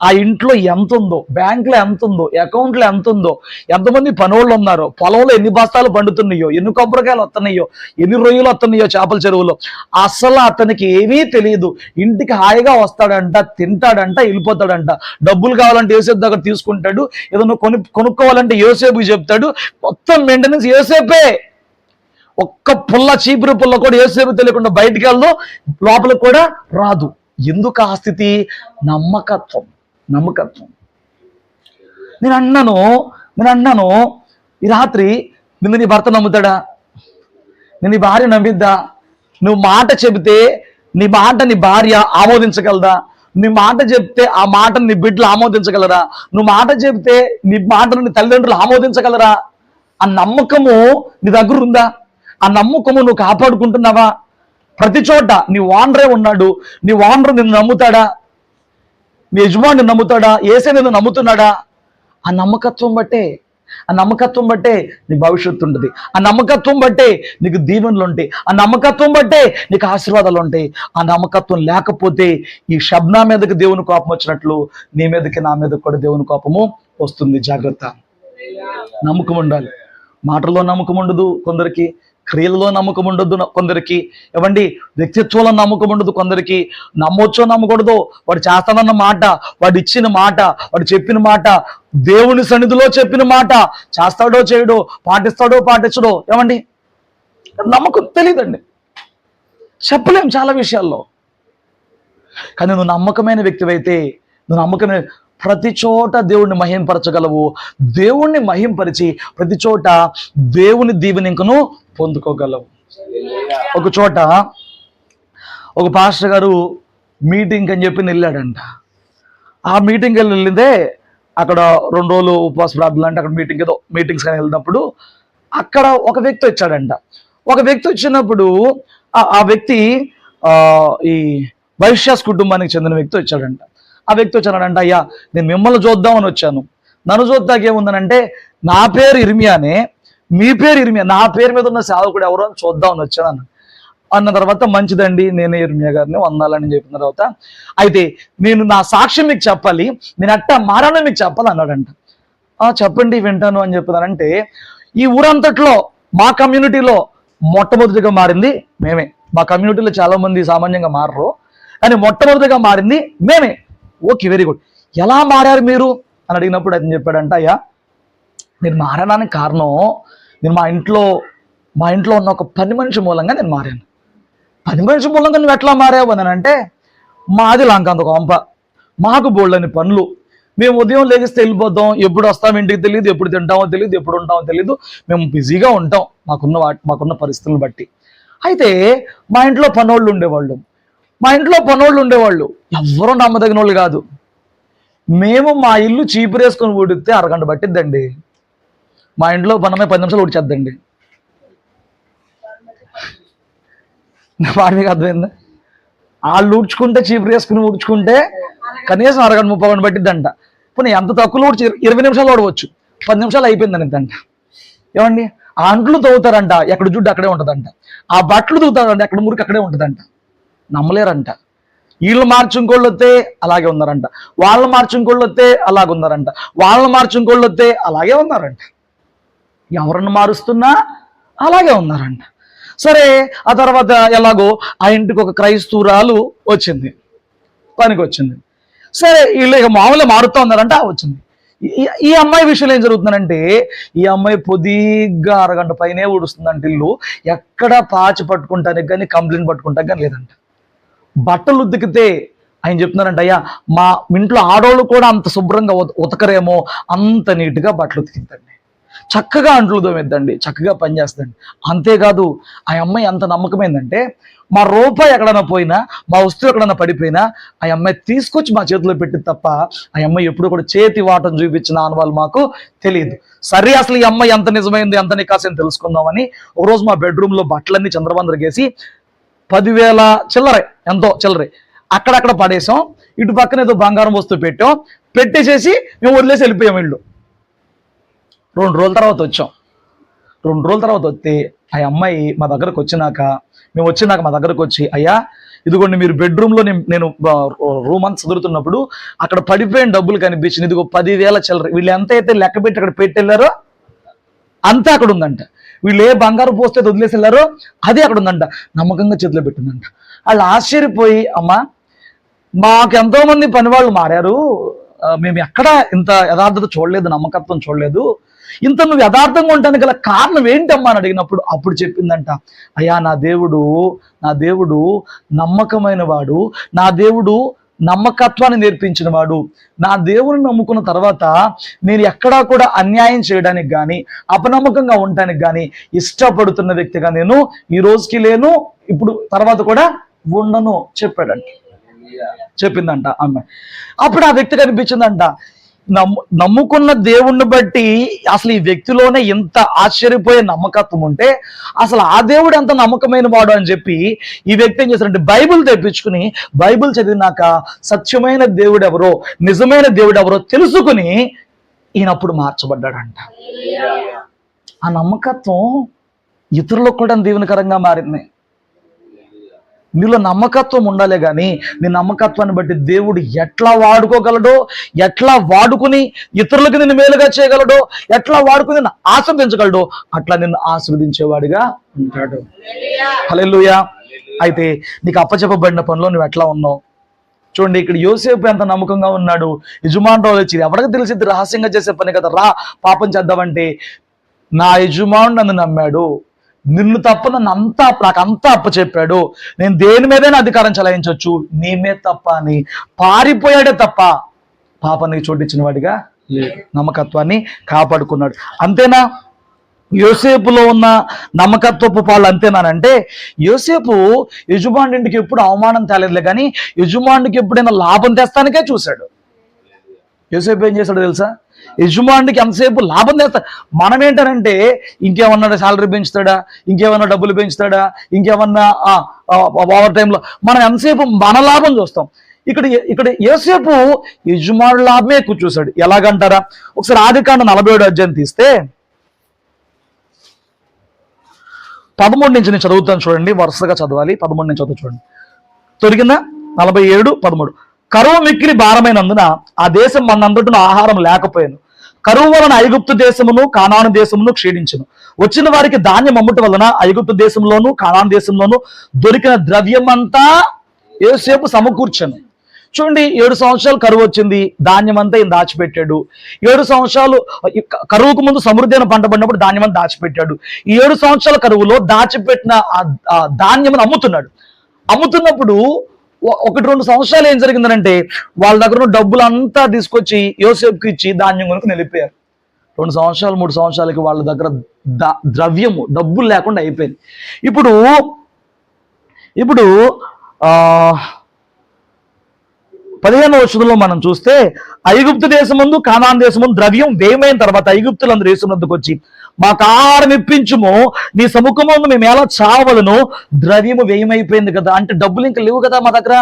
ఆ ఇంట్లో ఎంత ఉందో, బ్యాంకులో ఎంత ఉందో, అకౌంట్లో ఎంత ఉందో, ఎంతమంది పనోళ్ళు ఉన్నారో, పొలంలో ఎన్ని బస్తాలు పండుతున్నాయో, ఎన్ని కొబ్బరికాయలు వస్తున్నాయో, ఎన్ని రొయ్యలు వస్తున్నాయో చేపల చెరువులో, అసలు అతనికి ఏమీ తెలియదు. ఇంటికి హాయిగా వస్తాడంట, తింటాడంట, వెళ్ళిపోతాడంట. డబ్బులు కావాలంటే యోసేపు దగ్గర తీసుకుంటాడు, ఏదైనా కొనుక్కోవాలంటే యోసేపుకి చెప్తాడు. మొత్తం మెయింటెనెన్స్ యోసేపే. ఒక్క పుల్ల, చీపురు పుల్ల కూడా యోసేపు తెలియకుండా బయటికి వెళ్దు, లోపలికి కూడా రాదు. ఎందుకు ఆ స్థితి? నమ్మకత్వం. నేను అన్నాను ఈ రాత్రి నిన్ను నీ భర్త నమ్ముతాడా? నీ భార్య నమ్మిద్దా? నువ్వు మాట చెబితే నీ మాట నీ భార్య ఆమోదించగలదా? నీ మాట చెప్తే ఆ మాటను నీ బిడ్డలు ఆమోదించగలరా? నువ్వు మాట చెబితే నీ మాటను నీ తల్లిదండ్రులు ఆమోదించగలరా? ఆ నమ్మకము నీ దగ్గర ఉందా? ఆ నమ్మకము నువ్వు కాపాడుకుంటున్నావా? ప్రతి చోట నీ ఓనరే ఉన్నాడు, నీ ఓనర్ నిన్ను నమ్ముతాడా? నీ యజమాని నిన్ను నమ్ముతాడా? ఏసే నిన్ను నమ్ముతున్నాడా? ఆ నమ్మకత్వం బట్టే నీ భవిష్యత్తు ఉంటుంది. ఆ నమ్మకత్వం బట్టే నీకు దీవెనలు ఉంటాయి. ఆ నమ్మకత్వం బట్టే నీకు ఆశీర్వాదాలు ఉంటాయి. ఆ నమ్మకత్వం లేకపోతే ఈ షబ్నా మీదకి దేవుని కోపం వచ్చినట్లు నీ మీదకి నా మీదకి కూడా దేవుని కోపము వస్తుంది. జాగ్రత్త. నమ్మకం ఉండాలి. మాటల్లో నమ్మకం ఉండదు కొందరికి, క్రియలలో నమ్మకం ఉండదు కొందరికి, ఏమండి వ్యక్తిత్వంలో నమ్మకం ఉండదు కొందరికి. నమ్మొచ్చో నమ్మకూడదో, వాడు చేస్తానన్న మాట, వాడు ఇచ్చిన మాట, వాడు చెప్పిన మాట, దేవుని సన్నిధిలో చెప్పిన మాట చేస్తాడో చేయడో, పాటిస్తాడో పాటించడో, ఏమండి నమ్మకం తెలియదండి, చెప్పలేం చాలా విషయాల్లో. కానీ నువ్వు నమ్మకమైన వ్యక్తివైతే, నువ్వు నమ్మకమైన ప్రతి చోట దేవుణ్ణి మహింపరచగలవు. దేవుణ్ణి మహింపరిచి ప్రతి చోట దేవుని దీవెనింకను పొందుకోగలవు. ఒక చోట ఒక పాస్టర్ గారు మీటింగ్ అని చెప్పి వెళ్ళాడంట. ఆ మీటింగ్కి వెళ్ళిందే అక్కడ 2 రోజులు ఉపవాస ప్రార్థనలు అంటే అక్కడ మీటింగ్స్ కానీ వెళ్ళినప్పుడు అక్కడ ఒక వ్యక్తి వచ్చాడంట. ఒక వ్యక్తి వచ్చినప్పుడు ఆ వ్యక్తి ఈ వైశ్యాస్ కుటుంబానికి చెందిన వ్యక్తి వచ్చాడంట. ఆ వ్యక్తి వచ్చాడంట, అయ్యా నేను మిమ్మల్ని చూద్దామని వచ్చాను, నన్ను చూద్దాకేముందనంటే నా పేరు ఇర్మియానే, మీ పేరు ఇర్మియా, నా పేరు మీద ఉన్న సేవకుడు ఎవరో అని చూద్దామని వచ్చాను అన్న తర్వాత, మంచిదండి నేనే ఇర్మియా గారిని వందాలని చెప్పిన తర్వాత, అయితే నేను నా సాక్ష్యం మీకు చెప్పాలి, నేను అట్టా మారానో మీకు చెప్పాలి అన్నాడంట. చెప్పండి వింటాను అని చెప్పినానంటే, ఈ ఊరంతట్లో మా కమ్యూనిటీలో మొట్టమొదటిగా మారింది మేమే. మా కమ్యూనిటీలో చాలా మంది సామాన్యంగా మారరు, కానీ మొట్టమొదటిగా మారింది మేమే. Okay, very good. ఎలా మారారు మీరు అని అడిగినప్పుడు అతను చెప్పాడంట, అయ్యా నేను మారడానికి కారణం, నేను మా ఇంట్లో ఉన్న ఒక పని మనిషి మూలంగా నేను మారాను. పని మనిషి మూలంగా నువ్వు ఎట్లా మారావు అని అంటే, మాది లంకంత కొంప, మాకు బోళ్ళని పనులు, మేము ఉదయం లేగిస్తే వెళ్ళిపోతాం, ఎప్పుడు వస్తాం ఇంటికి తెలియదు, ఎప్పుడు తింటామో తెలియదు, ఎప్పుడు ఉంటామో తెలియదు, మేము బిజీగా ఉంటాం మాకున్న పరిస్థితులను బట్టి. అయితే మా ఇంట్లో పనోళ్ళు ఉండేవాళ్ళు, ఎవ్వరూ నమ్మదగిన వాళ్ళు కాదు. మేము మా ఇల్లు చీపురేసుకొని ఊడితే అరగంట పట్టిద్దండి. మా ఇంట్లో పనమే 10 నిమిషాలు ఊడ్చేద్దండి. వాడికి అర్థమైందా? వాళ్ళు ఊడ్చుకుంటే, చీపురేసుకుని ఊడ్చుకుంటే కనీసం అరగంట 30 గంట పట్టిద్దంట. పోనీ ఎంత తక్కువ ఊడ్చి 20 నిమిషాలు ఊడవచ్చు, 10 నిమిషాలు అయిపోయిందని ఇంతంట. ఏమండి, ఆ అంట్లు తవ్వుతారంట, ఎక్కడ జుడ్డు అక్కడే ఉంటుందంట. ఆ బట్టలు తవ్వుతారంట, ఎక్కడ మురికి అక్కడే ఉంటుందంట. నమ్మలేరంట. వీళ్ళు మార్చుకోళ్ళు వస్తే అలాగే ఉన్నారంట, వాళ్ళని మార్చుకోళ్ళు వస్తే అలాగే ఉన్నారంట, వాళ్ళని మార్చుకోళ్ళు వస్తే అలాగే ఉన్నారంట, ఎవరిని మారుస్తున్నా అలాగే ఉన్నారంట. సరే, ఆ తర్వాత ఎలాగో ఆ ఇంటికి ఒక క్రైస్తవురాలు వచ్చింది, పనికి వచ్చింది. సరే, వీళ్ళు ఇక మామూలుగా మారుతూ ఉన్నారంట. వచ్చింది. ఈ అమ్మాయి విషయంలో ఏం జరుగుతుందంటే, ఈ అమ్మాయి పొదిగ్గా అరగంట పైనే ఊడుస్తుందంట ఇల్లు. ఎక్కడ పాచి పట్టుకుంటానికి కానీ, కంప్లైంట్ పట్టుకుంటానికి కానీ లేదంట. బట్టలు ఉతికితే ఆయన చెప్తున్నారంట, అయ్యా మా ఇంట్లో ఆడవాళ్ళు కూడా అంత శుభ్రంగా ఉతకరేమో, అంత నీట్గా బట్టలు ఉతికిద్దండి, చక్కగా అంట్లు తోమిద్దండి, చక్కగా పనిచేస్తుందండి. అంతేకాదు ఆ అమ్మాయి అంత నమ్మకమైందంటే, మా రూపాయి ఎక్కడైనా పోయినా, మా వస్తువు ఎక్కడైనా పడిపోయినా ఆ అమ్మాయి తీసుకొచ్చి మా చేతిలో పెట్టింది తప్ప ఆ అమ్మాయి ఎప్పుడు కూడా చేతి వాటం చూపించిన ఆనవాళ్ళు మాకు తెలియదు. సరే, అసలు ఈ అమ్మాయి ఎంత నిజమైంది, ఎంత నికాసని తెలుసుకుందామని ఒకరోజు మా బెడ్రూమ్లో బట్టలన్నీ చంద్రబందరకేసి 10,000 చిల్లరే, ఎంతో చిల్లరే అక్కడక్కడ పడేసాం. ఇటు పక్కన ఏదో బంగారం వస్తువు పెట్టేసేసి మేము వదిలేసి వెళ్ళిపోయాం ఇల్లు. 2 రోజుల తర్వాత వచ్చాం. 2 రోజుల తర్వాత వస్తే ఆ అమ్మాయి మా దగ్గరకు వచ్చినాక మా దగ్గరకు వచ్చి, అయ్యా ఇదిగోండి మీరు బెడ్రూమ్లో నేను రూమ్ అంతా చదువుతున్నప్పుడు అక్కడ పడిపోయిన డబ్బులు కనిపించింది, ఇదిగో 10,000 చిల్లర, వీళ్ళు ఎంత అయితే లెక్క పెట్టి అక్కడ పెట్టెళ్ళారో అంతా అక్కడ ఉందంట. వీళ్ళు ఏ బంగారు పోస్తే వదిలేసి వెళ్ళారో అది అక్కడ ఉందంట, నమ్మకంగా చేతిలో పెట్టిందంట. వాళ్ళు ఆశ్చర్యపోయి, అమ్మా మాకు ఎంతో మంది పని వాళ్ళు మారారు, మేము ఎక్కడ ఇంత యథార్థత చూడలేదు, నమ్మకత్వం చూడలేదు, ఇంత నువ్వు యథార్థంగా ఉండడానికి గల కారణం ఏంటమ్మా అని అడిగినప్పుడు అప్పుడు చెప్పిందంట, అయ్యా నా దేవుడు నమ్మకమైన వాడు, నా దేవుడు నమ్మకత్వాన్ని నేర్పించిన వాడు, నా దేవుని నమ్ముకున్న తర్వాత నేను ఎక్కడా కూడా అన్యాయం చేయడానికి కానీ అపనమ్మకంగా ఉండడానికి కానీ ఇష్టపడుతున్న వ్యక్తిగా నేను ఈ రోజుకి లేను, ఇప్పుడు తర్వాత కూడా ఉండను చెప్పిందంట ఆమె. అప్పుడు ఆ వ్యక్తి కనిపించిందంట, నమ్ముకున్న దేవుణ్ణి బట్టి అసలు ఈ వ్యక్తిలోనే ఇంత ఆశ్చర్యపోయే నమ్మకత్వం ఉంటే అసలు ఆ దేవుడు ఎంత నమ్మకమైన వాడు అని చెప్పి ఈ వ్యక్తి ఏం చేశారంటే బైబిల్ తెప్పించుకుని బైబిల్ చదివినాక సత్యమైన దేవుడు ఎవరో, నిజమైన దేవుడు ఎవరో తెలుసుకుని ఈయనప్పుడు మార్చబడ్డాడంట. ఆ నమ్మకత్వం ఇతరులకు కూడా దీవెనకరంగా మారింది. నీలో నమ్మకత్వం ఉండాలి, కానీ నీ నమ్మకత్వాన్ని బట్టి దేవుడు ఎట్లా వాడుకోగలడో, ఎట్లా వాడుకుని ఇతరులకు నిన్ను మేలుగా చేయగలడో, ఎట్లా వాడుకుని నిన్ను ఆస్వాదించగలడో అట్లా నిన్ను ఆస్వాదించేవాడిగా ఉంటాడు. హల్లెలూయా. అయితే నీకు అప్పచెప్పబడిన పనిలో నువ్వు ఎట్లా ఉన్నావు చూడండి. ఇక్కడ యోసేపు ఎంత నమ్మకంగా ఉన్నాడు. యజమానుడు వచ్చి, ఎవరికి తెలిసింది రహస్యంగా చేసే పని కదా, రా పాపం చేద్దామంటే, నా యజమానుడు నన్ను నమ్మాడు, నిన్ను తప్ప నాకంతా అప్పచెప్పాడు, నేను దేని మీదైనా అధికారం చలాయించవచ్చు, నీ మీద తప్ప అని పారిపోయాడే తప్ప పాపానికి చోటిచ్చిన వాడిగా లేదు. నమ్మకత్వాన్ని కాపాడుకున్నాడు. అంతేనా? యోసేపులో ఉన్న నమ్మకత్వపు పాలు అంతేనానంటే, యోసేపు యజమానుడికి ఎప్పుడు అవమానం తేలేదులే, కానీ యజమానుడికి ఎప్పుడైనా లాభం తెస్తానికే చూశాడు. యోసేపు ఏం చేశాడు తెలుసా? యజమానుడికి ఎంతసేపు లాభం తెస్తాడు. మనం ఏంటనంటే ఇంకేమన్నా సాలరీ పెంచుతాడా, ఇంకేమన్నా డబ్బులు పెంచుతాడా, ఇంకేమన్నా ఓవర్ టైంలో మనం ఎంతసేపు మన లాభం చూస్తాం. ఇక్కడ యోసేపు యజమానుడి లాభమే ఎక్కువ చూశాడు. ఎలాగంటారా? ఒకసారి ఆదికాండం 47వ అధ్యాయం తీస్తే 13 నుంచి నేను చదువుతాను చూడండి, వరుసగా చదవాలి. 13 నుంచి చదువు చూడండి. తొరిగిందా? 47:13. కరువు మిక్కిలి భారమైనందున ఆ దేశం మనందరిలో ఆహారం లేకపోయాను. కరువు వలన ఐగుప్తు దేశమును కానాను దేశమును క్షీణించును. వచ్చిన వారికి ధాన్యం అమ్ముట వలన ఐగుప్తు దేశంలోను కానాను దేశంలోను దొరికిన ద్రవ్యమంతా యోసేపు సమకూర్చను. చూడండి, 7 సంవత్సరాలు కరువు వచ్చింది, ధాన్యం అంతా ఈయన దాచిపెట్టాడు. 7 సంవత్సరాలు కరువుకు ముందు సమృద్ధి అయిన పంట పడినప్పుడు ధాన్యం అంతా దాచిపెట్టాడు. ఈ 7 సంవత్సరాల కరువులో దాచిపెట్టిన ఆ ధాన్యం అమ్ముతున్నప్పుడు 1-2 సంవత్సరాలు ఏం జరిగిందంటే, వాళ్ళ దగ్గర ఉన్న డబ్బులంతా తీసుకొచ్చి యోసేపుకి ఇచ్చి ధాన్యం కొనుక్కు వెళ్ళిపోయారు. 2 సంవత్సరాలు 3 సంవత్సరాలకి వాళ్ళ దగ్గర డబ్బులు లేకుండా అయిపోయింది. ఇప్పుడు 15వ వచనంలో మనం చూస్తే, ఐగుప్తు దేశమందు కానాను దేశమందు ద్రవ్యం వ్యయమైన తర్వాత ఐగుప్తులందరూ యేసునందుకు వచ్చి, మాకు ఆహారం ఇప్పించుము, నీ సముఖమందు మేము ఎలా చావలను, ద్రవ్యము వ్యయమైపోయింది కదా, అంటే డబ్బులు ఇంకా లేవు కదా మా దగ్గర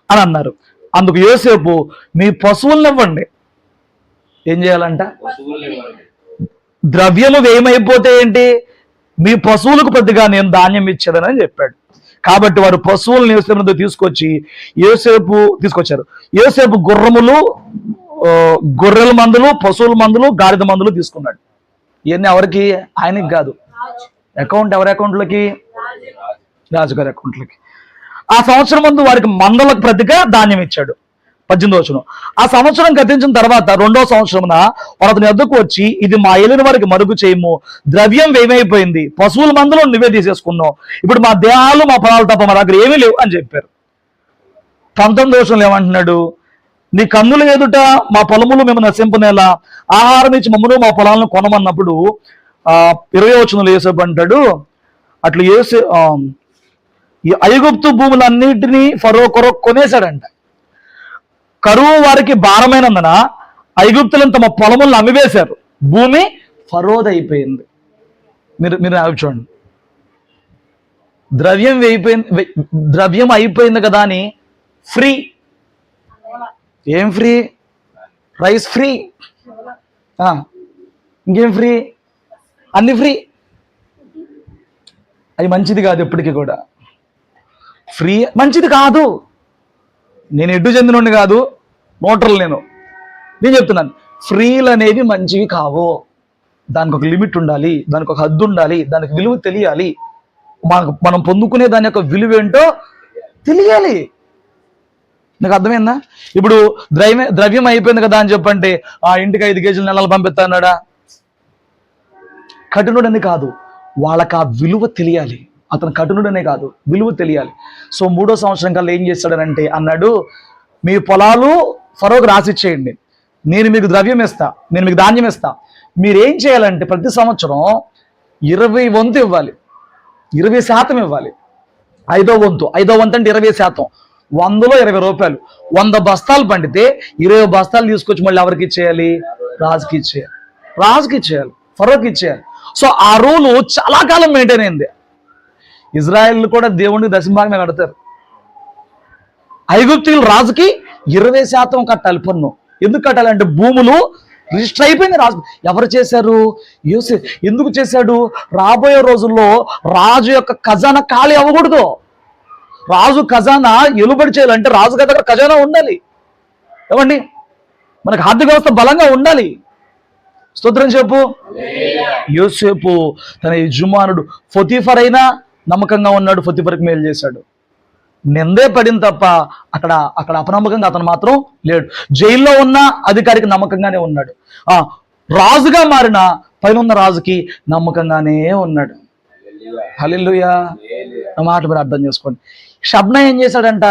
అని అన్నారు. అందుకు యోసేపు, మీ పశువులను ఇవ్వండి. ఏం చేయాలంట? ద్రవ్యము వ్యయమైపోతే ఏంటి, మీ పశువులకు పెద్దగా నేను ధాన్యం ఇచ్చేదనని చెప్పాడు. కాబట్టి వారు పశువులను యోసేపు తీసుకొచ్చారు. యోసేపు గుర్రములు, గొర్రెల మందులు, పశువుల మందులు, గాడిద మందులు తీసుకున్నాడు. ఇవన్నీ ఎవరికి? ఆయనకి కాదు. ఎవరి అకౌంట్లోకి? రాజుగారి అకౌంట్లోకి. ఆ సంవత్సరం ముందు వారికి మందలకు ప్రతిగా ధాన్యం ఇచ్చాడు. 18వ వచనం. ఆ సంవత్సరం గతించిన తర్వాత 2వ సంవత్సరమున వారు అతని వద్దకు వచ్చి, ఇది మా ఏలిన వారికి మరుగు చేయము, ద్రవ్యం వ్యయమైపోయింది, పశువుల మందులో నువ్వే తీసేసుకున్నావు, ఇప్పుడు మా దేహాలు మా పొలాలు తప్ప మా దగ్గర ఏమీ లేవు అని చెప్పారు. 19 ఏమంటున్నాడు? నీ కన్నుల ఎదుట మా పొలములు మేము నశింపనేలా ఆహారం ఇచ్చి మమ్మను మా పొలాలను కొనమన్నప్పుడు 20 యేసేపు అంటాడు, అట్లా ఈ ఐగుప్తు భూములన్నిటినీ ఫరో కొనేశాడంట. కరువు వారికి భారమైనందున ఐగుప్తులను తమ పొలములను అమ్మివేశారు. భూమి ఫరోదైపోయింది. మీరు మీరు చూడండి, ద్రవ్యం అయిపోయింది కదా అని ఫ్రీ. ఏం ఫ్రీ? రైస్ ఫ్రీ, ఇంకేం ఫ్రీ? అన్ని ఫ్రీ. అది మంచిది కాదు, ఎప్పటికీ కూడా ఫ్రీ మంచిది కాదు. నేను ఎడ్డు చెందినోడిని కాదు, మోటార్లు నేను చెప్తున్నాను, ఫ్రీలు అనేవి మంచివి కావు. దానికి ఒక లిమిట్ ఉండాలి, దానికి ఒక హద్దు ఉండాలి, దానికి విలువ తెలియాలి. మనం పొందుకునే దాని యొక్క విలువ ఏంటో తెలియాలి. నాకు అర్థమైందా? ఇప్పుడు ద్రవ్యం అయిపోయింది కదా అని చెప్పంటే ఆ ఇంటికి 5 కేజీలు నెలలు పంపిస్తాడా? కఠినుడని కాదు, వాళ్ళకి ఆ విలువ తెలియాలి. అతను కఠినుడనే కాదు, విలువ తెలియాలి. సో 3వ సంవత్సరం కల్లా ఏం చేస్తాడనంటే అన్నాడు, మీ పొలాలు ఫరోకు రాసిచ్చేయండి, నేను మీకు ద్రవ్యం ఇస్తా, నేను మీకు ధాన్యం ఇస్తా. మీరేం చేయాలంటే ప్రతి సంవత్సరం 20 వంతు ఇవ్వాలి, 20% ఇవ్వాలి. 5వ వంతు అంటే 20%. 100లో 20 రూపాయలు. 100 బస్తాలు పండితే 20 బస్తాలు తీసుకొచ్చి మళ్ళీ ఎవరికి ఇచ్చేయాలి? రాజుకి ఇచ్చేయాలి, ఫరోకి ఇచ్చేయాలి. సో ఆ రూలు చాలా కాలం మెయింటైన్ అయింది. ఇజ్రాయెల్ కూడా దేవుడికి దశమభాగమే కడతారు. ఐగుప్తీయులు రాజుకి 20% కట్టాలి పన్ను. ఎందుకు కట్టాలంటే భూములు రిజిస్టర్ అయిపోయింది. రాజు ఎవరు చేశారు? యోసేపు. ఎందుకు చేశాడు? రాబోయే రోజుల్లో రాజు యొక్క ఖజానా ఖాళీ అవ్వకూడదు. రాజు ఖజానా ఎలుబడి చేయాలంటే రాజు దగ్గర ఖజానా ఉండాలి. ఏమండి, మనకు ఆర్థిక వ్యవస్థ బలంగా ఉండాలి. స్తోత్రం చెప్పు. యోసేపు తన యజమానుడు పొతీఫర్ అయినా నమ్మకంగా ఉన్నాడు, పొతీఫర్కి మేలు చేశాడు. నిందే పడింది తప్ప అక్కడ అపనమ్మకంగా అతను మాత్రం లేడు. జైల్లో ఉన్న అధికారికి నమ్మకంగానే ఉన్నాడు. రాజుగా మారిన పైన ఉన్న రాజుకి నమ్మకంగానే ఉన్నాడు. హల్లెలూయా. నా మాట మీరు అర్థం చేసుకోండి. షబ్నా ఏం చేశాడంట?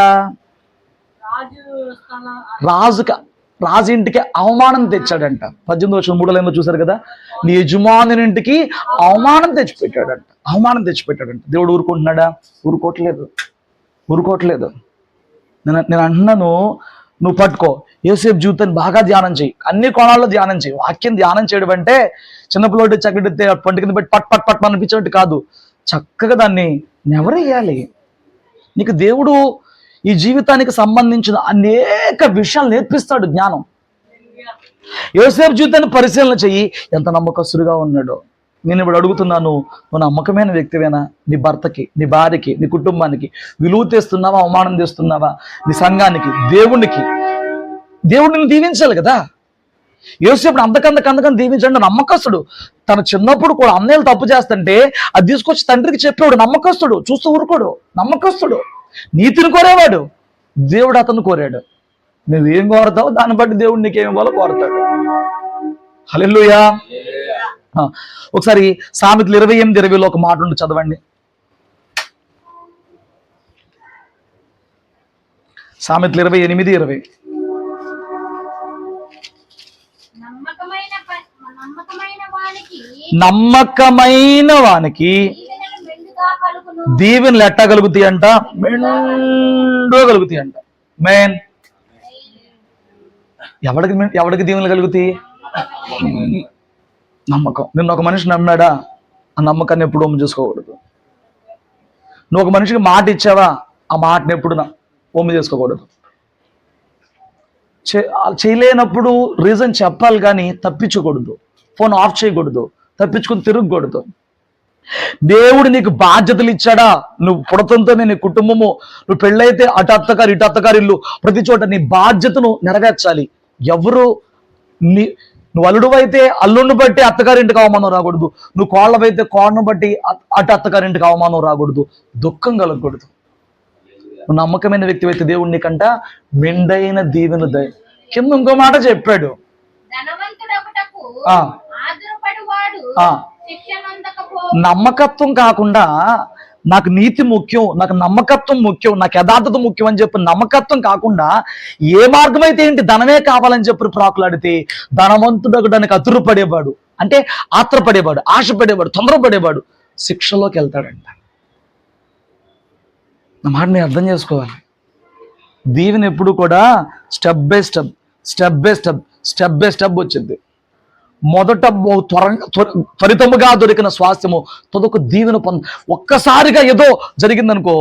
రాజు ఇంటికి అవమానం తెచ్చాడంట. 18:3 చూశారు కదా, నీ యజమాని ఇంటికి అవమానం తెచ్చిపెట్టాడంట. దేవుడు ఊరుకుంటున్నాడా? ఊరుకోవట్లేదు. నేను అంటున్నాను, నువ్వు పట్టుకో, యోసేపు జీవితాన్ని బాగా ధ్యానం చేయి, అన్ని కోణాల్లో ధ్యానం చేయి. వాక్యం ధ్యానం చేయడం అంటే చిన్నపిల్లడి చక్కటి పంట కింద పెట్టి పట్ పట్ పట్ అనిపించినట్టు కాదు. చక్కగా దాన్ని నెవరేయాలి. నీకు దేవుడు ఈ జీవితానికి సంబంధించిన అనేక విషయాలు నేర్పిస్తాడు. జ్ఞానం. యోసేపు జీవితాన్ని పరిశీలన చెయ్యి, ఎంత నమ్మకస్తుడిగా ఉన్నాడో. నేను ఇప్పుడు అడుగుతున్నాను, నువ్వు నమ్మకమైన వ్యక్తివేనా? నీ భర్తకి, నీ భార్యకి, నీ కుటుంబానికి విలువ తెస్తున్నావా? అవమానం తెస్తున్నావా? నీ సంఘానికి, దేవుడిని దీవించాలి కదా. యోసేపుని అంతకంతకని దీవించండి. నమ్మకస్తుడు. తన చిన్నప్పుడు కూడా అన్నయ్యలు తప్పు చేస్తుంటే అది తీసుకొచ్చి తండ్రికి చెప్పేవాడు. నమ్మకస్తుడు. చూస్తూ ఊరుకోడు. నమ్మకస్తుడు. నీతిని కోరేవాడు. దేవుడు అతను కోరాడు. నువ్వేం కోరతావో దాన్ని బట్టి దేవుడు నీకేం ఇవ్వాలో కోరతాడు. హల్లెలూయా. ఒకసారి సామెతలు 28:20 ఒక మాట ఉండి చదవండి. సామెతలు 28:20. నమ్మకమైన వానికి దీవెనలు ఎట్టా కలుగుతాయి అంట? మెండుగా కలుగుతాయి అంట. మెయిన్ ఎవడికి దీవెనలు కలుగుతాయి? నమ్మకం. నిన్న ఒక మనిషి నమ్మాడా? ఆ నమ్మకాన్ని ఎప్పుడు ఒమ్ము చేసుకోకూడదు. నువ్వు ఒక మనిషికి మాట ఇచ్చావా? ఆ మాటని ఎప్పుడు ఒమ్ము చేసుకోకూడదు. చేయలేనప్పుడు రీజన్ చెప్పాలి కానీ తప్పించకూడదు. ఫోన్ ఆఫ్ చేయకూడదు, తప్పించుకుని తిరగకూడదు. దేవుడు నీకు బాధ్యతలు ఇచ్చాడా? నువ్వు పుడతంతోనే నీ కుటుంబము, నువ్వు పెళ్ళైతే అటు అత్తగారు ఇటు అత్తగారు ఇల్లు, ప్రతి చోట నీ బాధ్యతను నెరవేర్చాలి. ఎవరు నువ్వు అల్లుడు అయితే అల్లుడిని బట్టి అత్తగారింటికి అవమానం రాకూడదు. నువ్వు కోళ్ళవైతే కోడను బట్టి అటు అత్తగారింటికి అవమానం రాకూడదు. దుఃఖం కలగకూడదు. నువ్వు నమ్మకమైన వ్యక్తి అయితే దేవుడు నీకంట మెండైన దీవెన దయ. కింద ఇంకో మాట చెప్పాడు, నమ్మకత్వం కాకుండా నాకు నీతి ముఖ్యం, నాకు నమ్మకత్వం ముఖ్యం, నాకు యథార్థత ముఖ్యం అని చెప్పి నమ్మకత్వం కాకుండా ఏ మార్గం అయితే ఏంటి ధనమే కావాలని చెప్పి ప్రాకులాడితే ధనవంతుడు దానికి అతురుపడేవాడు, అంటే ఆత్రపడేవాడు, ఆశపడేవాడు, తొందరపడేవాడు శిక్షలోకి వెళ్తాడంట. నా మాటని అర్థం చేసుకోవాలి. దీవెన ఎప్పుడు కూడా step by step, step by step, step by step వచ్చింది. మొదట త్వరితముగా దొరికిన స్వాస్థ్యము తొదకు దీవెన ఒక్కసారిగా ఏదో జరిగిందనుకో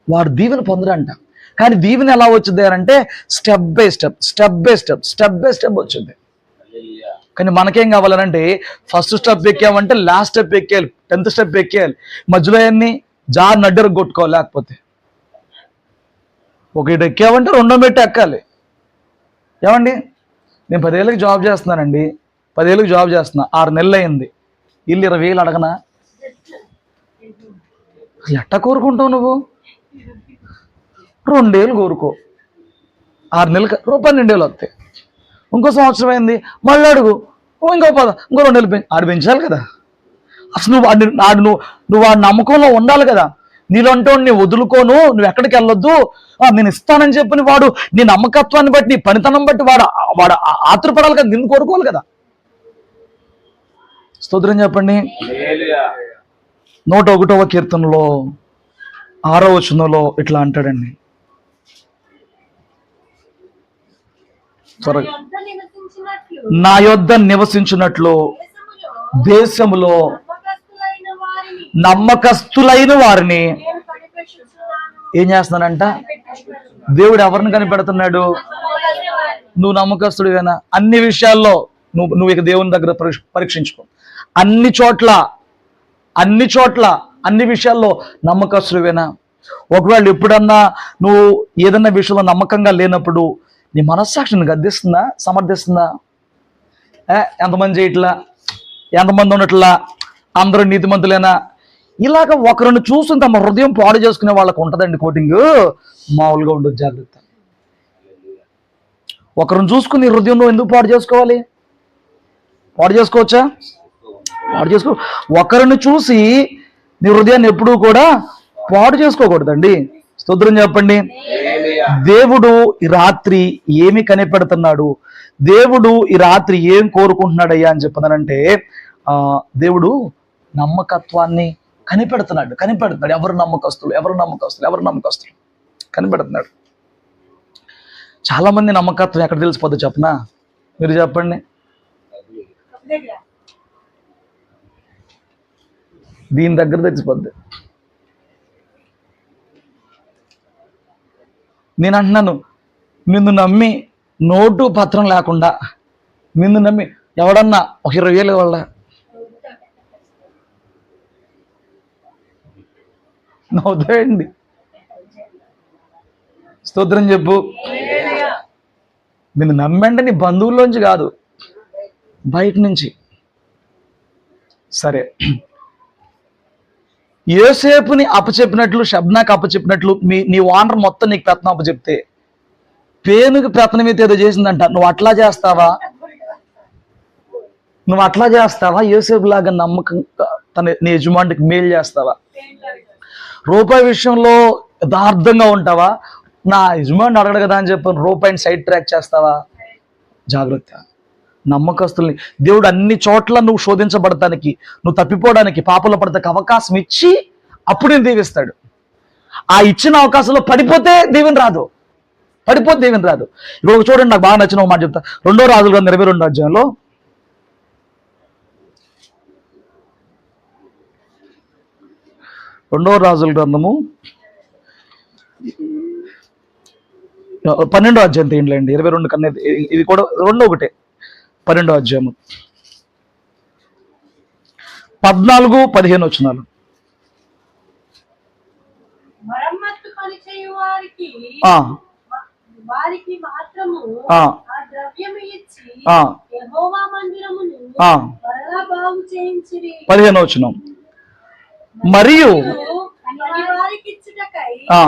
వాడు దీవెన పొందడంట. కానీ దీవెన ఎలా వచ్చింది అంటే step by step, step by step, step by step వచ్చింది. కానీ మనకేం కావాలనంటే ఫస్ట్ స్టెప్ ఎక్కామంటే లాస్ట్ స్టెప్ ఎక్కేయాలి, 10th స్టెప్ ఎక్కేయాలి, మధ్యలో అన్ని జార్ నడ్డరు కొట్టుకోవాలి. లేకపోతే ఒకటి ఎక్కామంటే 2వ మెట్టు ఎక్కాలి. ఏమండి, నేను 10 ఏళ్ళకి జాబ్ చేస్తున్నానండి, 10 ఏళ్ళకి జాబ్ చేస్తున్నా, 6 నెలలు అయింది, ఇల్లు 20,000 అడగనా? ఎట్ట కోరుకుంటావు నువ్వు? 2 ఏళ్ళు కోరుకో, 6 నెలలు రూపాయలు 2 ఏళ్ళు వస్తాయి. ఇంకో సంవత్సరం అయింది, మళ్ళీ అడుగు, ఇంకో 2 నెలలు ఆడు పెంచాలి కదా. అసలు నువ్వు ఆ నమ్మకంలో ఉండాలి కదా. నీలో అంటే నేను వదులుకోను, నువ్వు ఎక్కడికి వెళ్ళొద్దు, నేను ఇస్తానని చెప్పని వాడు నీ నమ్మకత్వాన్ని బట్టి, నీ పనితనం బట్టి వాడు ఆతురపడాలి కదా, నిన్ను కోరుకోవాలి కదా. స్తోత్రం చెప్పండి. 101వ కీర్తనలో 6వ వచనంలో ఇట్లా అంటాడండి, నా యొద్ద నివసించినట్లు దేశములో నమ్మకస్తులైన వారిని ఏం చేస్తున్నానంట? దేవుడు ఎవరిని కనిపెడుతున్నాడు? నువ్వు నమ్మకస్తుడివేనా? అన్ని విషయాల్లో నువ్వు ఇక దేవుని దగ్గర పరీక్షించుకో. అన్ని చోట్ల అన్ని విషయాల్లో నమ్మకస్తుడివేనా? ఒకవేళ ఎప్పుడన్నా నువ్వు ఏదన్నా విషయంలో నమ్మకంగా లేనప్పుడు నీ మనస్సాక్షిని గద్దిస్తుందా, సమర్థిస్తుందా? ఎంతమంది చేయట్లా, ఎంతమంది ఉన్నట్లా, అందరూ నీతిమంతులేనా? ఇలాగ ఒకరిని చూసి తమ హృదయం పాడు చేసుకునే వాళ్ళకు ఉంటుందండి కోటింగ్. మామూలుగా ఉండదు, జాగ్రత్త. ఒకరిని చూసుకుని హృదయం నువ్వు ఎందుకు పాడు చేసుకోవాలి? పాడు చేసుకోవచ్చా? పాడు చేసుకో. ఒకరిని చూసి నీ హృదయాన్ని ఎప్పుడూ కూడా పాడు చేసుకోకూడదండి. స్తోత్రం చెప్పండి. దేవుడు ఈ రాత్రి ఏమి కనిపెడుతున్నాడు, దేవుడు ఈ రాత్రి ఏం కోరుకుంటున్నాడయ్యా అని చెప్పదనంటే దేవుడు నమ్మకత్వాన్ని కనిపెడుతున్నాడు. ఎవరు నమ్మకస్తులు కనిపెడుతున్నాడు. చాలా మంది నమ్మకత్వం ఎక్కడ తెలిసిపోద్ది చెప్పనా? మీరు చెప్పండి. దీని దగ్గర తెలిసిపోద్ది. నేను అంటున్నాను, నిన్ను నమ్మి నోటు పత్రం లేకుండా నిన్ను నమ్మి ఎవడన్నా ఒక 20,000 వాళ్ళ నవ్వుతాయండి. స్తోత్రం చెప్పు. నిన్ను నమ్మంటే నీ బంధువుల్లోంచి కాదు, బయట నుంచి. సరే, యోసేపుని అప్పచెప్పినట్లు, షబ్నాకి అప్పచెప్పినట్లు నీ ఓనర్ మొత్తం నీకు పెత్తనం అప్పచెప్తే పేనుకి పెత్తనం అయితే ఏదో చేసిందంట, నువ్వు అట్లా చేస్తావా? యోసేపు లాగా నమ్మకంగా నీ యజమానికి మేలు చేస్తావా? రూపాయి విషయంలో యథార్థంగా ఉంటావా? నా యజమాని అడగడు కదా అని చెప్పి రూపాయిని సైడ్ ట్రాక్ చేస్తావా? జాగ్రత్త. నమ్మకస్తుల్ని దేవుడు అన్ని చోట్ల నువ్వు శోధించబడటానికి, నువ్వు తప్పిపోవడానికి, పాపంలో పడతానికి అవకాశం ఇచ్చి అప్పుడు నేను దీవిస్తాడు. ఆ ఇచ్చిన అవకాశంలో పడిపోతే దీవెన రాదు. ఇప్పుడు చూడండి, నాకు బాగా నచ్చిన ఒక మాట చెప్తా. 2వ రాజుల గ్రంథం 22వ అధ్యాయంలో 2వ రాజుల గ్రంథము 12వ అధ్యాయం ఏంటండి, 22 కన్నా ఇది కూడా 2 ఒకటే. 12వ అధ్యాయము 14-15 వచనాలు. మరమ్మత్తు పని చేయు వారికి మాత్రము ఆ ద్రవ్యము ఇచ్చి యెహోవా మందిరమును మరలా బాగు చేయించిరి. 15వ వచనం. మరియు వారికిచ్చుటకై ఆ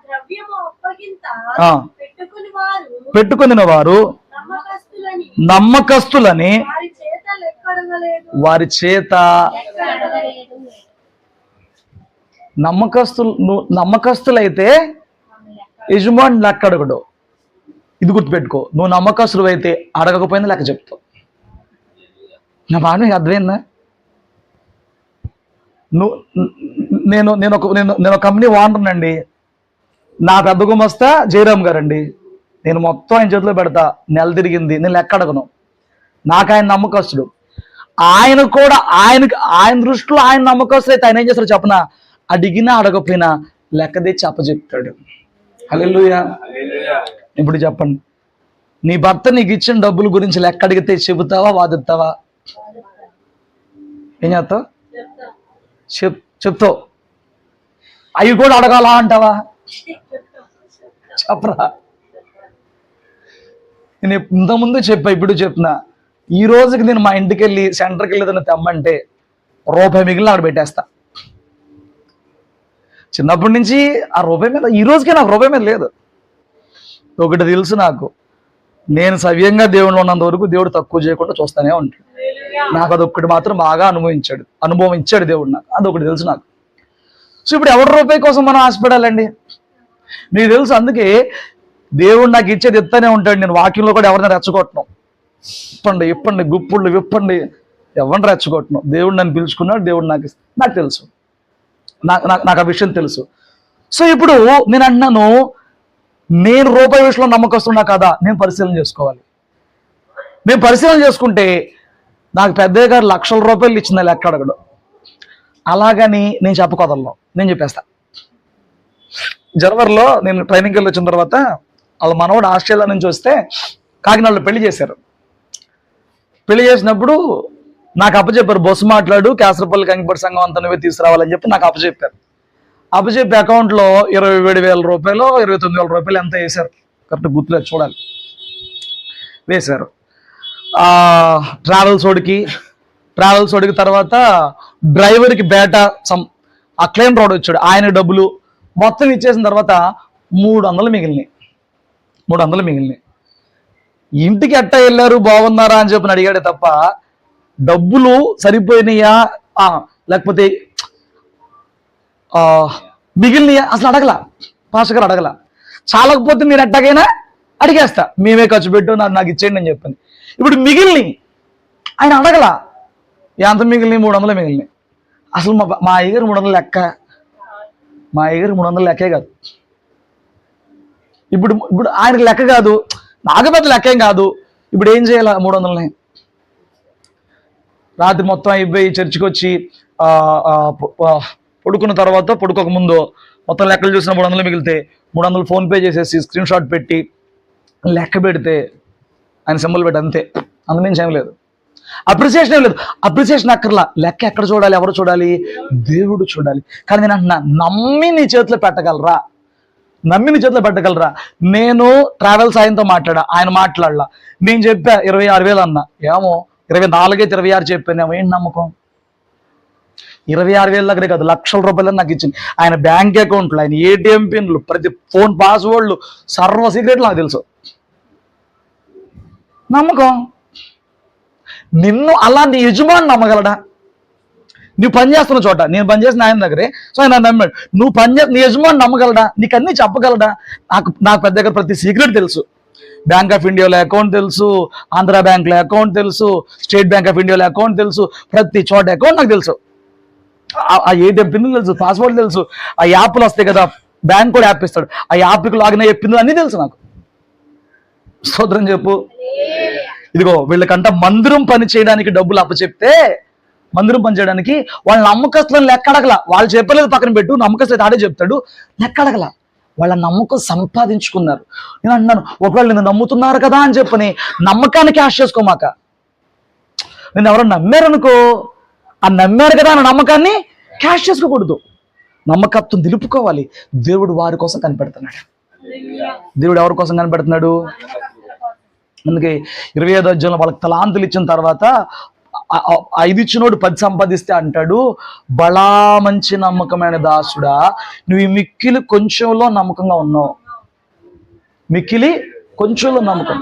ద్రవ్యము అప్పగింత పెట్టుకుని వారు నమ్మకస్తులని వారి చేత నమ్మకస్తులైతే యజమాని లెక్క అడగడు. ఇది గుర్తుపెట్టుకో, నువ్వు నమ్మకస్తులు అయితే అడగకపోయినా లెక్క చెప్తావు. నా బాగా నీకు అర్థమైందా? నేను ఒక కంపెనీ ఓనర్ అండి. నా పెద్ద గుమస్తా జయరామ్ గారండి. నేను మొత్తం ఆయన చేతిలో పెడతా. నెల తిరిగింది, నేను లెక్క అడగను. నాకు ఆయన నమ్మకస్తుడు. ఆయన కూడా ఆయన దృష్టిలో ఆయన నమ్మకస్తుడు అయితే ఆయన ఏం చేస్తాడు చెప్పనా? అడిగినా అడగపోయినా లెక్క తెచ్చి అప్పచెప్తాడు. హల్లెలూయా. ఇప్పుడు చెప్పండి, నీ భర్త నీకు ఇచ్చిన డబ్బుల గురించి లెక్క అడిగితే చెబుతావా, వాదిస్తావా? ఏం చేస్తావు? చెప్తావు. అవి కూడా అడగాలా అంటావా? చెప్పరా? నేను ఇంతకుముందు చెప్పా, ఇప్పుడు చెప్తున్నా. ఈ రోజుకి నేను మా ఇంటికి వెళ్ళి సెంటర్కి వెళ్ళి ఏదైనా తెమ్మంటే రూపాయి మిగిలిన అక్కడ పెట్టేస్తా. చిన్నప్పటి నుంచి ఆ రూపాయి మీద, ఈ రోజుకే నాకు రూపాయి మీద లేదు. ఒకటి తెలుసు నాకు, నేను సవ్యంగా దేవుళ్ళు ఉన్నంత వరకు దేవుడు తక్కువ చేయకుండా చూస్తానే ఉంటాడు. నాకు అదొక్కటి మాత్రం బాగా అనుభవం ఇచ్చాడు దేవుడు నాకు. అదొకటి తెలుసు నాకు. సో ఇప్పుడు ఎవరి రూపాయి కోసం మనం ఆశపడాలండి? మీకు తెలుసు, అందుకే దేవుడు నాకు ఇచ్చేది ఎత్తనే ఉంటాడు. నేను వాక్యంలో కూడా ఎవరిని రెచ్చగొట్టను. ఇప్పండి గుప్పుళ్ళు విప్పండి, ఎవరిని రెచ్చగొట్టను. దేవుడు నన్ను పిలుచుకున్నాడు, దేవుడు నాకు తెలుసు, నాకు ఆ విషయం తెలుసు. సో ఇప్పుడు నేను అంటున్నాను, నేను రూపాయి విషయంలో నమ్మకస్తున్నా కదా, నేను పరిశీలన చేసుకోవాలి. నేను పరిశీలన చేసుకుంటే నాకు పెద్దయ్య గారు లక్షల రూపాయలు ఇచ్చిన లెక్క అడగడు. అలాగని నేను చెప్పకొదలను, నేను చెప్పేస్తా. జనవరిలో నేను ట్రైనింగ్కి వెళ్ళి వచ్చిన తర్వాత వాళ్ళ మనవాడు ఆస్ట్రేలియా నుంచి వస్తే కాకినాడలో పెళ్లి చేశారు. పెళ్లి చేసినప్పుడు నాకు అప్పచెప్పారు, బస్సు మాట్లాడు, కేసరపల్లి కంగిపడి సంఘం అంతా నువ్వే తీసుకురావాలని చెప్పి నాకు అప్పచెప్పారు. అప్పచెప్పి అకౌంట్లో 27,000 రూపాయలు 29,000 రూపాయలు ఎంత వేశారు, కరెక్ట్ గుర్తులేదు, చూడాలి, వేశారు. ట్రావెల్స్ ఓడికి తర్వాత డ్రైవర్కి బేటా అక్లైన్ రోడ్ వచ్చాడు, ఆయన డబ్బులు మొత్తం ఇచ్చేసిన తర్వాత 300 మిగిలినాయి. ఇంటికి ఎట్టా వెళ్ళారు, బాగున్నారా అని చెప్పి అడిగాడే తప్ప డబ్బులు సరిపోయినాయా లేకపోతే మిగిలినయా అసలు అడగల. పాస్టర్ గారు అడగల. చాలకపోతే నేను ఎట్టగైనా అడిగేస్తా, మేమే ఖర్చు పెట్టు, నాకు ఇచ్చేయండి అని చెప్పని. ఇప్పుడు మిగిలిని ఆయన అడగల. ఎంత మిగిలినాయి? 300 మిగిలినాయి. అసలు మా అయ్యగారు 300 లెక్క, మా అయ్యగారు 300 లెక్కే కాదు. ఇప్పుడు ఆయనకి లెక్క కాదు, నాకు పెద్ద లెక్కేం కాదు. ఇప్పుడు ఏం చేయాలి? 300ని రాత్రి మొత్తం అయిపోయి చర్చికి వచ్చి పడుకున్న తర్వాత, పడుకోక ముందు మొత్తం లెక్కలు చూసిన 300 మిగిలితే 300 ఫోన్పే చేసేసి స్క్రీన్ షాట్ పెట్టి లెక్క పెడితే ఆయన సింబల్ పెట్టి అంతే, అందుమించి ఏం లేదు. అప్రిసియేషన్ ఏం లేదు. అప్రిసియేషన్ అక్కర్లా. లెక్క ఎక్కడ చూడాలి? ఎవరు చూడాలి? దేవుడు చూడాలి. కానీ నేను అంటున్నా, నమ్మి నీ చేతిలో పెట్టగలరా? నేను ట్రావెల్స్ ఆయనతో మాట్లాడా, ఆయన మాట్లాడలా. నేను చెప్పా 26,000 అన్నా, ఏమో 24 అయితే 26 చెప్పానేమో. ఏంటి నమ్మకం? 26,000 దగ్గరే కాదు, లక్షల రూపాయలు నాకు ఇచ్చింది. ఆయన బ్యాంక్ అకౌంట్లు, ఆయన ఏటీఎం పిన్లు, ప్రతి ఫోన్ పాస్వర్డ్లు, సర్వ సీక్రెట్లు నాకు తెలుసు. నమ్మకం. నిన్ను అలా నీ యజమాని నమ్మగలడా? నువ్వు పనిచేస్తున్న చోట, నేను పనిచేసిన ఆయన దగ్గరే, సో ఆయన నమ్మాడు. నువ్వు నీ యజమాని నమ్మగలడా? నీకు అన్నీ చెప్పగలడా? నాకు పెద్ద దగ్గర ప్రతి సీక్రెట్ తెలుసు. బ్యాంక్ ఆఫ్ ఇండియాలో అకౌంట్ తెలుసు, ఆంధ్ర బ్యాంక్లో అకౌంట్ తెలుసు, స్టేట్ బ్యాంక్ ఆఫ్ ఇండియాలో అకౌంట్ తెలుసు, ప్రతి చోట అకౌంట్ నాకు తెలుసు. ఆ ఏటీఎం పిన్నులు తెలుసు, పాస్వర్డ్ తెలుసు. ఆ యాప్లు వస్తాయి కదా, బ్యాంక్ కూడా యాప్ ఇస్తాడు, ఆ యాప్కి లాగిన్ అయ్యే పిన్నులు అన్నీ తెలుసు నాకు. స్తోత్రం చెప్పు. ఇదిగో వీళ్ళకంట మందిరం పని చేయడానికి డబ్బులు అప్పచెప్తే, మందిరం పని చేయడానికి వాళ్ళ నమ్మకస్తులను లెక్క అడగల. వాళ్ళు చెప్పలేదు పక్కన పెట్టు, నమ్మకస్తులు ఆడే చెప్తాడు, లెక్క అడగల. వాళ్ళ నమ్మకం సంపాదించుకున్నారు. నేను అంటున్నాను, ఒకవేళ నిన్ను నమ్ముతున్నారు కదా అని చెప్పని నమ్మకాన్ని క్యాష్ చేసుకోమాక. నేను ఎవరైనా నమ్మారనుకో, ఆ నమ్మారు కదా అన్న నమ్మకాన్ని క్యాష్ చేసుకోకూడదు. నమ్మకత్వం నిలుపుకోవాలి. దేవుడు వారి కోసం కనిపెడుతున్నాడు. దేవుడు ఎవరి కోసం కనిపెడుతున్నాడు? అందుకే 25వ అధ్యాయంలో వాళ్ళకి తలాంతులు ఇచ్చిన తర్వాత 5 ఇచ్చినోడు 10 సంపాదిస్తే అంటాడు, బలా మంచి నమ్మకమైన దాసుడా, నువ్వు ఈ మిక్కిలి కొంచెంలో నమ్మకంగా ఉన్నావు. మిక్కిలి కొంచెంలో నమ్మకం,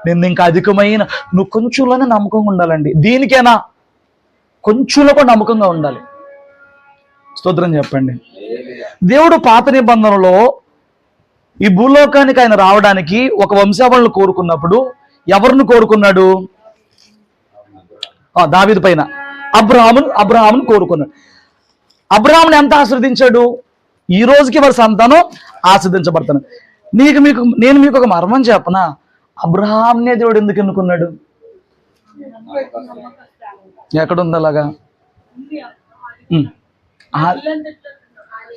నేను ఇంకా అధికమైన. నువ్వు కొంచెంలోనే నమ్మకంగా ఉండాలండి. దీనికైనా కొంచెంలో కూడా నమ్మకంగా ఉండాలి. స్తోత్రం చెప్పండి. దేవుడు పాత నిబంధనలో ఈ భూలోకానికి ఆయన రావడానికి ఒక వంశావళిని కోరుకున్నప్పుడు ఎవరిని కోరుకున్నాడు? దావీదు పైన అబ్రహామును కోరుకున్నాడు. అబ్రహాముని ఎంత ఆశీర్వదించాడు? ఈ రోజుకి వారి సంతానం ఆశీర్వదించబడతాను. నేను మీకు ఒక మర్మం చెప్పనా? అబ్రహాంనే దేవుడు ఎందుకు ఎన్నుకున్నాడు? ఎక్కడుంది అలాగా?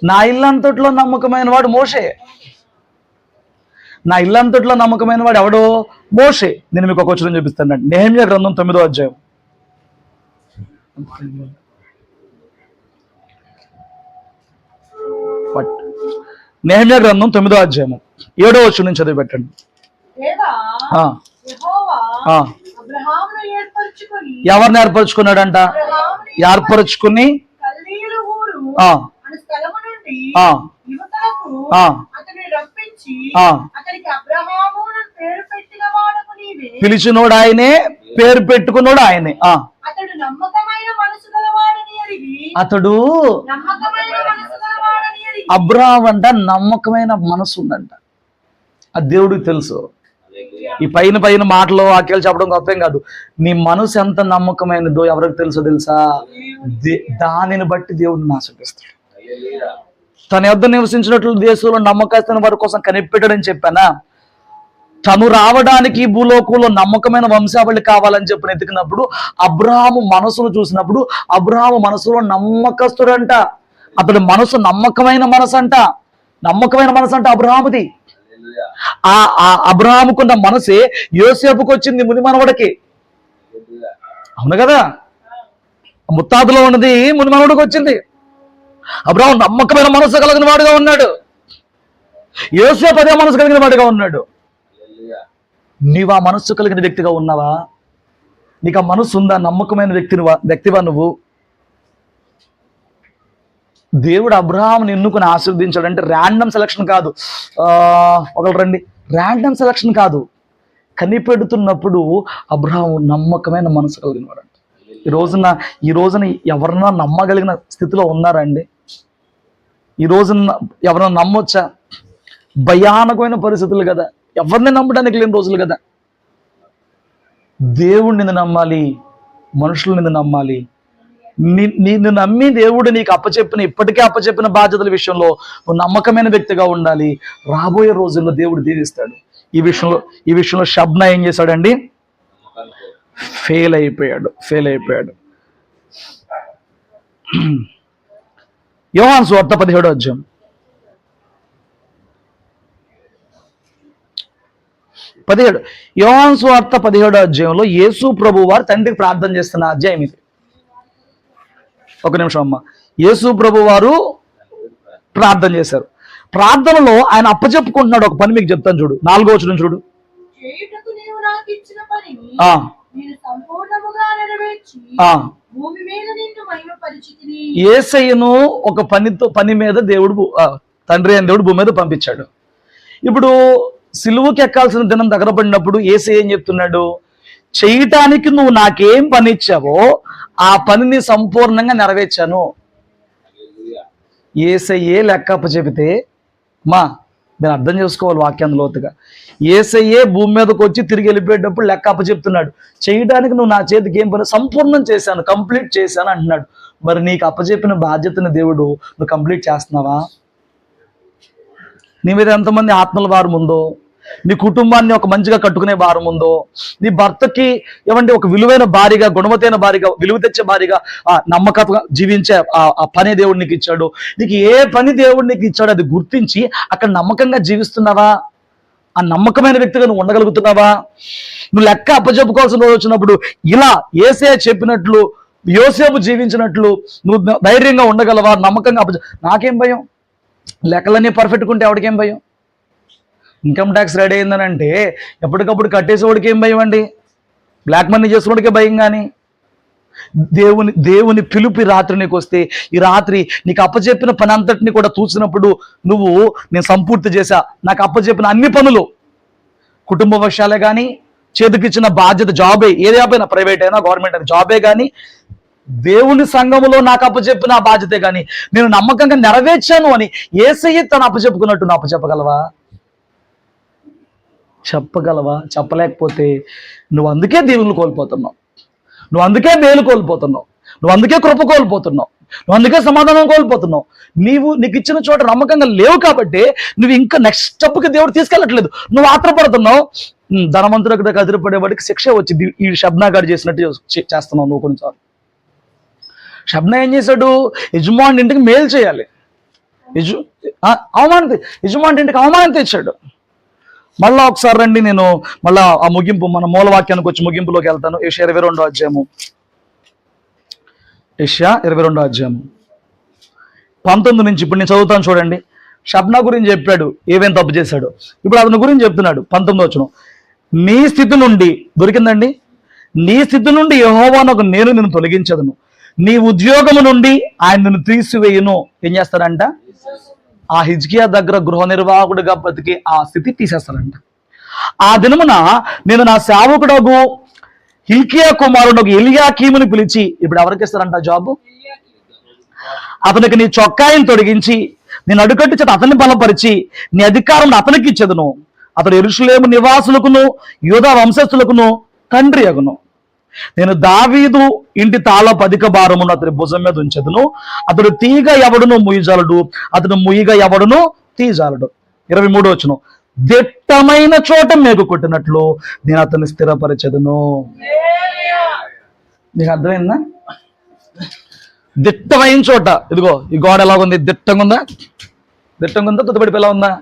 నా ఇల్లంతట్లో నమ్మకమైన వాడు మోషే. నా ఇల్లంతట్లో నమ్మకమైన వాడు ఎవడో? మోషే. నేను మీకు ఒక వచనం చూపిస్తాను. నెహెమ్యా గ్రంథం 9వ అధ్యాయం. నెహెమ్యా గ్రంథం 9వ అధ్యాయం 7వ వచనం నుంచి చదివి పెట్టండి. ఎవరిని ఏర్పరచుకున్నాడంట? ఏర్పరచుకుని పిలిచినోడు ఆయనే, పేరు పెట్టుకున్నాడు ఆయనే. అతడు అబ్రహాం అంట నమ్మకమైన మనసు ఉందంట. అది దేవుడికి తెలుసు. ఈ పైన మాటలు వాక్యాలు చెప్పడం గొప్పేం కాదు. నీ మనసు ఎంత నమ్మకమైనదో ఎవరికి తెలుసా? దానిని బట్టి దేవుడిని ఆశీర్వదిస్తాడు. తన యొద్ద నివసించినట్లు దేశంలో నమ్మకస్తున్న వారి కోసం కనిపెట్టాడని చెప్పానా? తను రావడానికి ఈ భూలోకంలో నమ్మకమైన వంశావళి కావాలని చెప్పి ఎతికినప్పుడు అబ్రహాము మనసును చూసినప్పుడు అబ్రహాము మనసులో నమ్మకస్తుడంట. అతడు మనసు నమ్మకమైన మనసు అంట. నమ్మకమైన మనసు అంట అబ్రహాముది. ఆ అబ్రహాముకున్న మనసే యోసేపుకు వచ్చింది, ముని మనవడికి. అవును కదా? ముత్తాదులో ఉన్నది ముని మనవడికి వచ్చింది. అబ్రహాము నమ్మకమైన మనసు కలిగిన వాడుగా ఉన్నాడు. యోసేపు అదే మనసు కలిగిన వాడుగా ఉన్నాడు. నీవు ఆ మనస్సు కలిగిన వ్యక్తిగా ఉన్నావా? నీకు ఆ మనసు ఉందా? నమ్మకమైన వ్యక్తివా నువ్వు? దేవుడు అబ్రహాముని ఎన్నుకుని ఆశీర్వదించాడంటే ర్యాండమ్ సెలక్షన్ కాదు. ఒకళ్ళు రండి, ర్యాండమ్ సెలక్షన్ కాదు. కనిపెడుతున్నప్పుడు అబ్రహాము నమ్మకమైన మనసు కలిగిన వాడు. ఈ రోజున ఎవరన్నా నమ్మగలిగిన స్థితిలో ఉన్నారండి? ఈ రోజున ఎవరన్నా నమ్మొచ్చా? భయానకమైన పరిస్థితులు కదా, ఎవరిని నమ్మడానికి లేని రోజులు కదా. దేవుడిని నమ్మాలి, మనుషులని నమ్మాలి. నిన్ను నమ్మి దేవుడు నీకు ఇప్పటికే అప్పచెప్పిన బాధ్యతల విషయంలో నువ్వు నమ్మకమైన వ్యక్తిగా ఉండాలి. రాబోయే రోజుల్లో దేవుడు దీవిస్తాడు. ఈ విషయంలో షబ్నా ఏం చేశాడండి? ఫెయిల్ అయిపోయాడు. యోహాను సువార్త 17వ అధ్యాయం. యోహాను సువార్త 17వ అధ్యాయంలో యేసు ప్రభు వారు తండ్రికి ప్రార్థన చేస్తున్న అధ్యాయం ఇది. ఒక నిమిషం అమ్మ. యేసు ప్రభు వారు ప్రార్థన చేశారు. ప్రార్థనలో ఆయన అప్పచెప్పుకుంటున్నాడు ఒక పని. మీకు చెప్తాను చూడు, 4వ వచనం చూడు. యేసయ్యను ఒక పని మీద దేవుడు, తండ్రి అయిన దేవుడు భూమి మీద పంపించాడు. ఇప్పుడు సిలువకి ఎక్కాల్సిన దినం దగ్గర పడినప్పుడు యేసయ్య ఏం చెప్తున్నాడు? చేయటానికి నువ్వు నాకేం పని ఇచ్చావో ఆ పనిని సంపూర్ణంగా నెరవేర్చాను. యేసయ్యే లెక్క అప్పచెపితే నేను అర్థం చేసుకోవాలి వాక్యాన్ని లోతుగా. యేసయ్యే భూమి మీదకి వచ్చి తిరిగి వెళ్ళిపోయేటప్పుడు లెక్క అప్పచెప్తున్నాడు. చేయడానికి నువ్వు నా చేతికి ఏం పని? సంపూర్ణం చేశాను, కంప్లీట్ చేశాను అంటున్నాడు. మరి నీకు అప్పచెప్పిన బాధ్యతను దేవుడు నువ్వు కంప్లీట్ చేస్తున్నావా? నీ మీద ఎంతమంది ఆత్మల భారం ఉందో, నీ కుటుంబాన్ని ఒక మంచిగా కట్టుకునే భారం ఉందో, నీ భర్తకి ఏమంటే ఒక విలువైన భార్యగా, గుణవతైన భార్యగా, విలువ తెచ్చే భార్యగా, నమ్మకంగా జీవించే ఆ పని దేవుడు నీకు ఇచ్చాడు. నీకు ఏ పని దేవుడు నీకు ఇచ్చాడు అది గుర్తించి అక్కడ నమ్మకంగా జీవిస్తున్నావా? ఆ నమ్మకమైన వ్యక్తిగా నువ్వు ఉండగలుగుతున్నావా? నువ్వు లెక్క అప్పచెప్పుకోవాల్సిన రోజు వచ్చినప్పుడు ఇలా యేసయ్య చెప్పినట్లు, యోసేపు జీవించినట్లు నువ్వు ధైర్యంగా ఉండగలవా? నమ్మకంగా నాకేం భయం? లెక్కలన్నీ పర్ఫెక్ట్గా ఉంటే ఎవరికేం భయం? ఇన్కమ్ ట్యాక్స్ రెడీ అయిందనంటే ఎప్పటికప్పుడు కట్టేసేవాడికి ఏం భయం అండి? బ్లాక్ మనీ చేసేవాడికే భయం. కానీ దేవుని పిలుపు రాత్రి నీకు వస్తే, ఈ రాత్రి నీకు అప్పచెప్పిన పని అంతటిని కూడా చూసినప్పుడు నేను సంపూర్తి చేశా, నాకు అప్పచెప్పిన అన్ని పనులు, కుటుంబ విషయాలే కానీ, చేతికిచ్చిన బాధ్యత, జాబే ఏదైనా, ప్రైవేట్ అయినా గవర్నమెంట్ అయినా, జాబే కానీ దేవుని సంఘములో నాకు అప్పచెప్పిన ఆ బాధ్యతే కానీ నేను నమ్మకంగా నెరవేర్చాను అని యేసయ్య తను అప్పచెప్పుకున్నట్టు నువ్వు అప్పచెప్పగలవా? చెప్పగలవా? చెప్పలేకపోతే నువ్వు అందుకే దేవుని కోల్పోతున్నావు, నువ్వు అందుకే మేలు కోల్పోతున్నావు, నువ్వు అందుకే కృప కోల్పోతున్నావు, నువ్వు అందుకే సమాధానం కోల్పోతున్నావు. నీకు ఇచ్చిన చోట నమ్మకంగా లేవు కాబట్టి నువ్వు ఇంకా నెక్స్ట్ స్టెప్కి దేవుడు తీసుకెళ్ళట్లేదు. నువ్వు ఆత్రపడుతున్నావు. ధనవంతుడికి ఎదురుపడేవాడికి శిక్ష వచ్చింది. ఈ షబ్నా గారు చేసినట్టు చేస్తున్నావు నువ్వు కొన్నిసార్లు. షబ్నా ఏం చేశాడు? యజమాని ఇంటికి మేలు చేయాలి, యజమాని ఇంటికి అవమానం తెచ్చాడు. మళ్ళా ఒకసారి రండి, నేను మళ్ళా ఆ ముగింపు మన మూలవాక్యానికి వచ్చి ముగింపులోకి వెళ్తాను. యెషయా 22వ అధ్యాయము, యెషయా 22వ అధ్యాయము 19 నుంచి ఇప్పుడు నేను చదువుతాను చూడండి. షబ్నా గురించి చెప్పాడు ఏమేం తప్పు చేశాడు. ఇప్పుడు అతని గురించి చెప్తున్నాడు. 19 వచనం, నీ స్థితి నుండి దొరికిందండి. నీ స్థితి నుండి యెహోవానకు నేను నిన్ను తొలగించదును, నీ ఉద్యోగము నుండి ఆయన నిన్ను తీసివేయును. ఏం చేస్తాడంట? ఆ హిజ్కియా దగ్గర గృహ నిర్వాహకుడిగా బతికి ఆ స్థితి తీసేస్తాడంట. ఆ దినమున నేను నా సేవకుడగు హిల్కియా కుమారుడు ఎలియాకీముని పిలిచి, ఇప్పుడు ఎవరికి ఇస్తారంట జాబు? అతనికి నీ చొక్కాయిని తొడిగించి నేను అడుగట్టు చేత అతన్ని బలపరిచి నీ అధికారం అతనికి ఇచ్చేదను. అతడు యెరూషలేము నివాసులకును యూదా వంశస్థులకును తండ్రి అగును. నేను దావీదు ఇంటి తాళపు అధిక భారమును అతని భుజం మీద ఉంచెదను. అతడు తీగ ఎవడును ముయ్యజాలడు, అతడు ముయ్యిగ ఎవడును తీయజాలడు. 23వ వచనం, దిట్టమైన చోట మేకు కొట్టినట్లు నేను అతన్ని స్థిరపరచెదను. నీకు అర్థమైందా? దిట్టమైన చోట. ఇదిగో ఈ గోడ ఎలాగుంది? దిట్టంగా ఉందా? దిట్టంగా ఉందా? తుదపడిపి ఎలా ఉందా?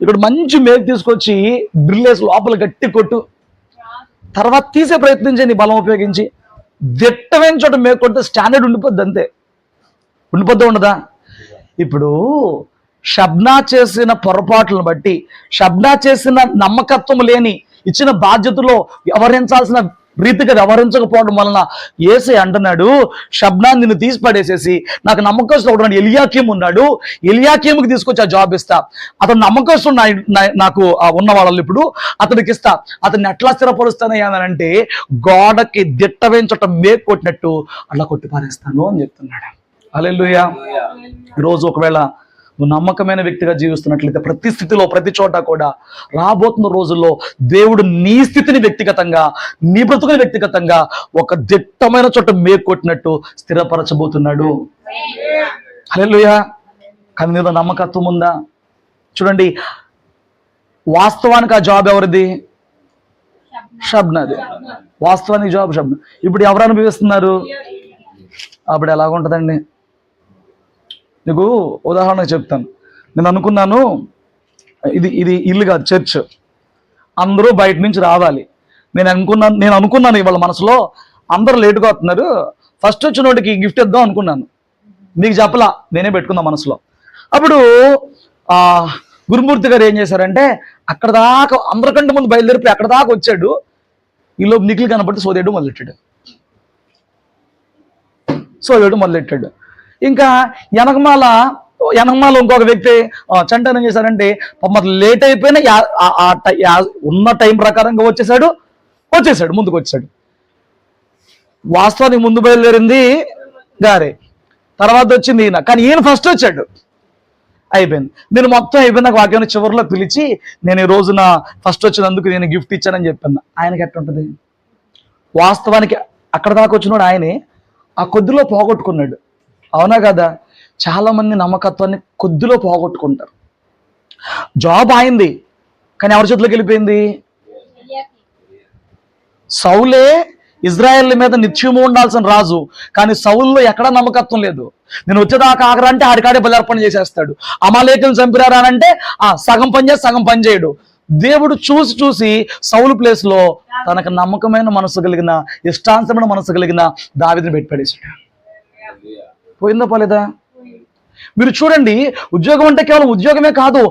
ఇక్కడ మంచి మేకు తీసుకొచ్చి డ్రిల్లేసి లోపల గట్టి కొట్టు, తర్వాత తీసే ప్రయత్నం చేయండి బలం ఉపయోగించి. దిట్టమైన చోట మేకు కొడితే స్టాండర్డ్ ఉండిపోద్ది, అంతే. ఉండిపోద్దా ఉండదా? ఇప్పుడు షబ్నా చేసిన పొరపాట్లను బట్టి, షబ్నా చేసిన నమ్మకత్వం లేని ఇచ్చిన బాధ్యతలో వ్యవహరించాల్సిన రీతిగా వ్యవహరించకపోవడం వలన యేసయ్య అంటున్నాడు, షబ్నా నిన్ను తీసి పడేసేసి నాకు నమ్మకస్తుడు ఒకడు ఎలియాకీము ఉన్నాడు, ఎలియాకీముకి తీసుకొచ్చి ఆ జాబ్ ఇస్తా. అతను నమ్మకస్తుడు నాకు ఉన్న వాళ్ళని ఇప్పుడు అతనికి ఇస్తా. అతన్ని ఎట్లా స్థిరపరుస్తానయ్యా అని అంటే, గోడకి దిట్టమైన చోట మేకు కొట్టినట్టు అట్లా కొట్టి పారేస్తాను అని చెప్తున్నాడు. హల్లెలూయా. ఈరోజు ఒకవేళ నువ్వు నమ్మకమైన వ్యక్తిగా జీవిస్తున్నట్లయితే ప్రతి స్థితిలో ప్రతి చోట కూడా రాబోతున్న రోజుల్లో దేవుడు నీ స్థితిని వ్యక్తిగతంగా, నీ బ్రతుకుని వ్యక్తిగతంగా ఒక దిట్టమైన చోట మేకు కొట్టినట్టు స్థిరపరచబోతున్నాడు. హల్లెలూయా. కానీ నీలో నమ్మకత్వం ఉందా? చూడండి, వాస్తవానికి ఆ జాబ్ ఎవరిది? షబ్నాది. వాస్తవానికి జాబ్ షబ్నా. ఇప్పుడు ఎవరు అనుభవిస్తున్నారు? అప్పుడు ఎలాగుంటుందండి? నీకు ఉదాహరణకు చెప్తాను. నేను అనుకున్నాను, ఇది ఇల్లు కాదు, చర్చ్. అందరూ బయట నుంచి రావాలి. నేను అనుకున్నాను ఇవాళ మనసులో అందరూ లేటుగా వస్తున్నారు, ఫస్ట్ వచ్చిన వాడికి గిఫ్ట్ ఇద్దాం అనుకున్నాను. నీకు చెప్పలా, నేనే పెట్టుకున్నా మనసులో. అప్పుడు గురుమూర్తి గారు ఏం చేశారంటే, అక్కడ దాకా అందరికంటే ముందు బయలుదేరిపోయి అక్కడ దాకా వచ్చాడు. ఈలోపు నిఖిల్ కనపడితే సోదేయడం మొదలెట్టాడు. ఇంకా వెనకమాల ఇంకొక వ్యక్తి చంటన్ ఏం చేశారంటే, మరి లేట్ అయిపోయినా ఉన్న టైం ప్రకారంగా వచ్చేసాడు ముందుకు వచ్చాడు. వాస్తవానికి ముందు బయలుదేరింది గారే, తర్వాత వచ్చింది ఈయన. కానీ ఈయన ఫస్ట్ వచ్చాడు. అయిపోయింది. నేను మొత్తం అయిపోయింది. నాకు వాక్యాన్ని చివరిలో పిలిచి, నేను ఈ రోజున ఫస్ట్ వచ్చినందుకు నేను గిఫ్ట్ ఇచ్చానని చెప్పాను. ఆయనకి ఎట్లుంటుంది? వాస్తవానికి అక్కడ దాకా వచ్చినాడు ఆయనే, ఆ కొద్దిలో పోగొట్టుకున్నాడు. అవునా కదా? చాలా మంది నమ్మకత్వాన్ని కొద్దిలో పోగొట్టుకుంటారు. జాబ్ అయింది, కానీ ఎవరి చేతిలోకి వెళ్ళిపోయింది? సౌలే ఇజ్రాయెల్ మీద నిత్యము ఉండాల్సిన రాజు, కానీ సౌల్లో ఎక్కడా నమ్మకత్వం లేదు. నేను వచ్చేదాకా ఆగరంటే ఆడికాడే బలార్పణ చేసేస్తాడు. అమాలేకులను చంపిరారానంటే సగం పని చేసి సగం పని చేయడు. దేవుడు చూసి సౌలు ప్లేస్ లో తనకు నమ్మకమైన మనసు కలిగిన, ఇష్టాంతమైన మనసు కలిగిన దావీదుని పెట్టి పడేసాడు. పోయిందా పోలేదా? మీరు చూడండి, ఉద్యోగం అంటే కేవలం ఉద్యోగమే కాదు.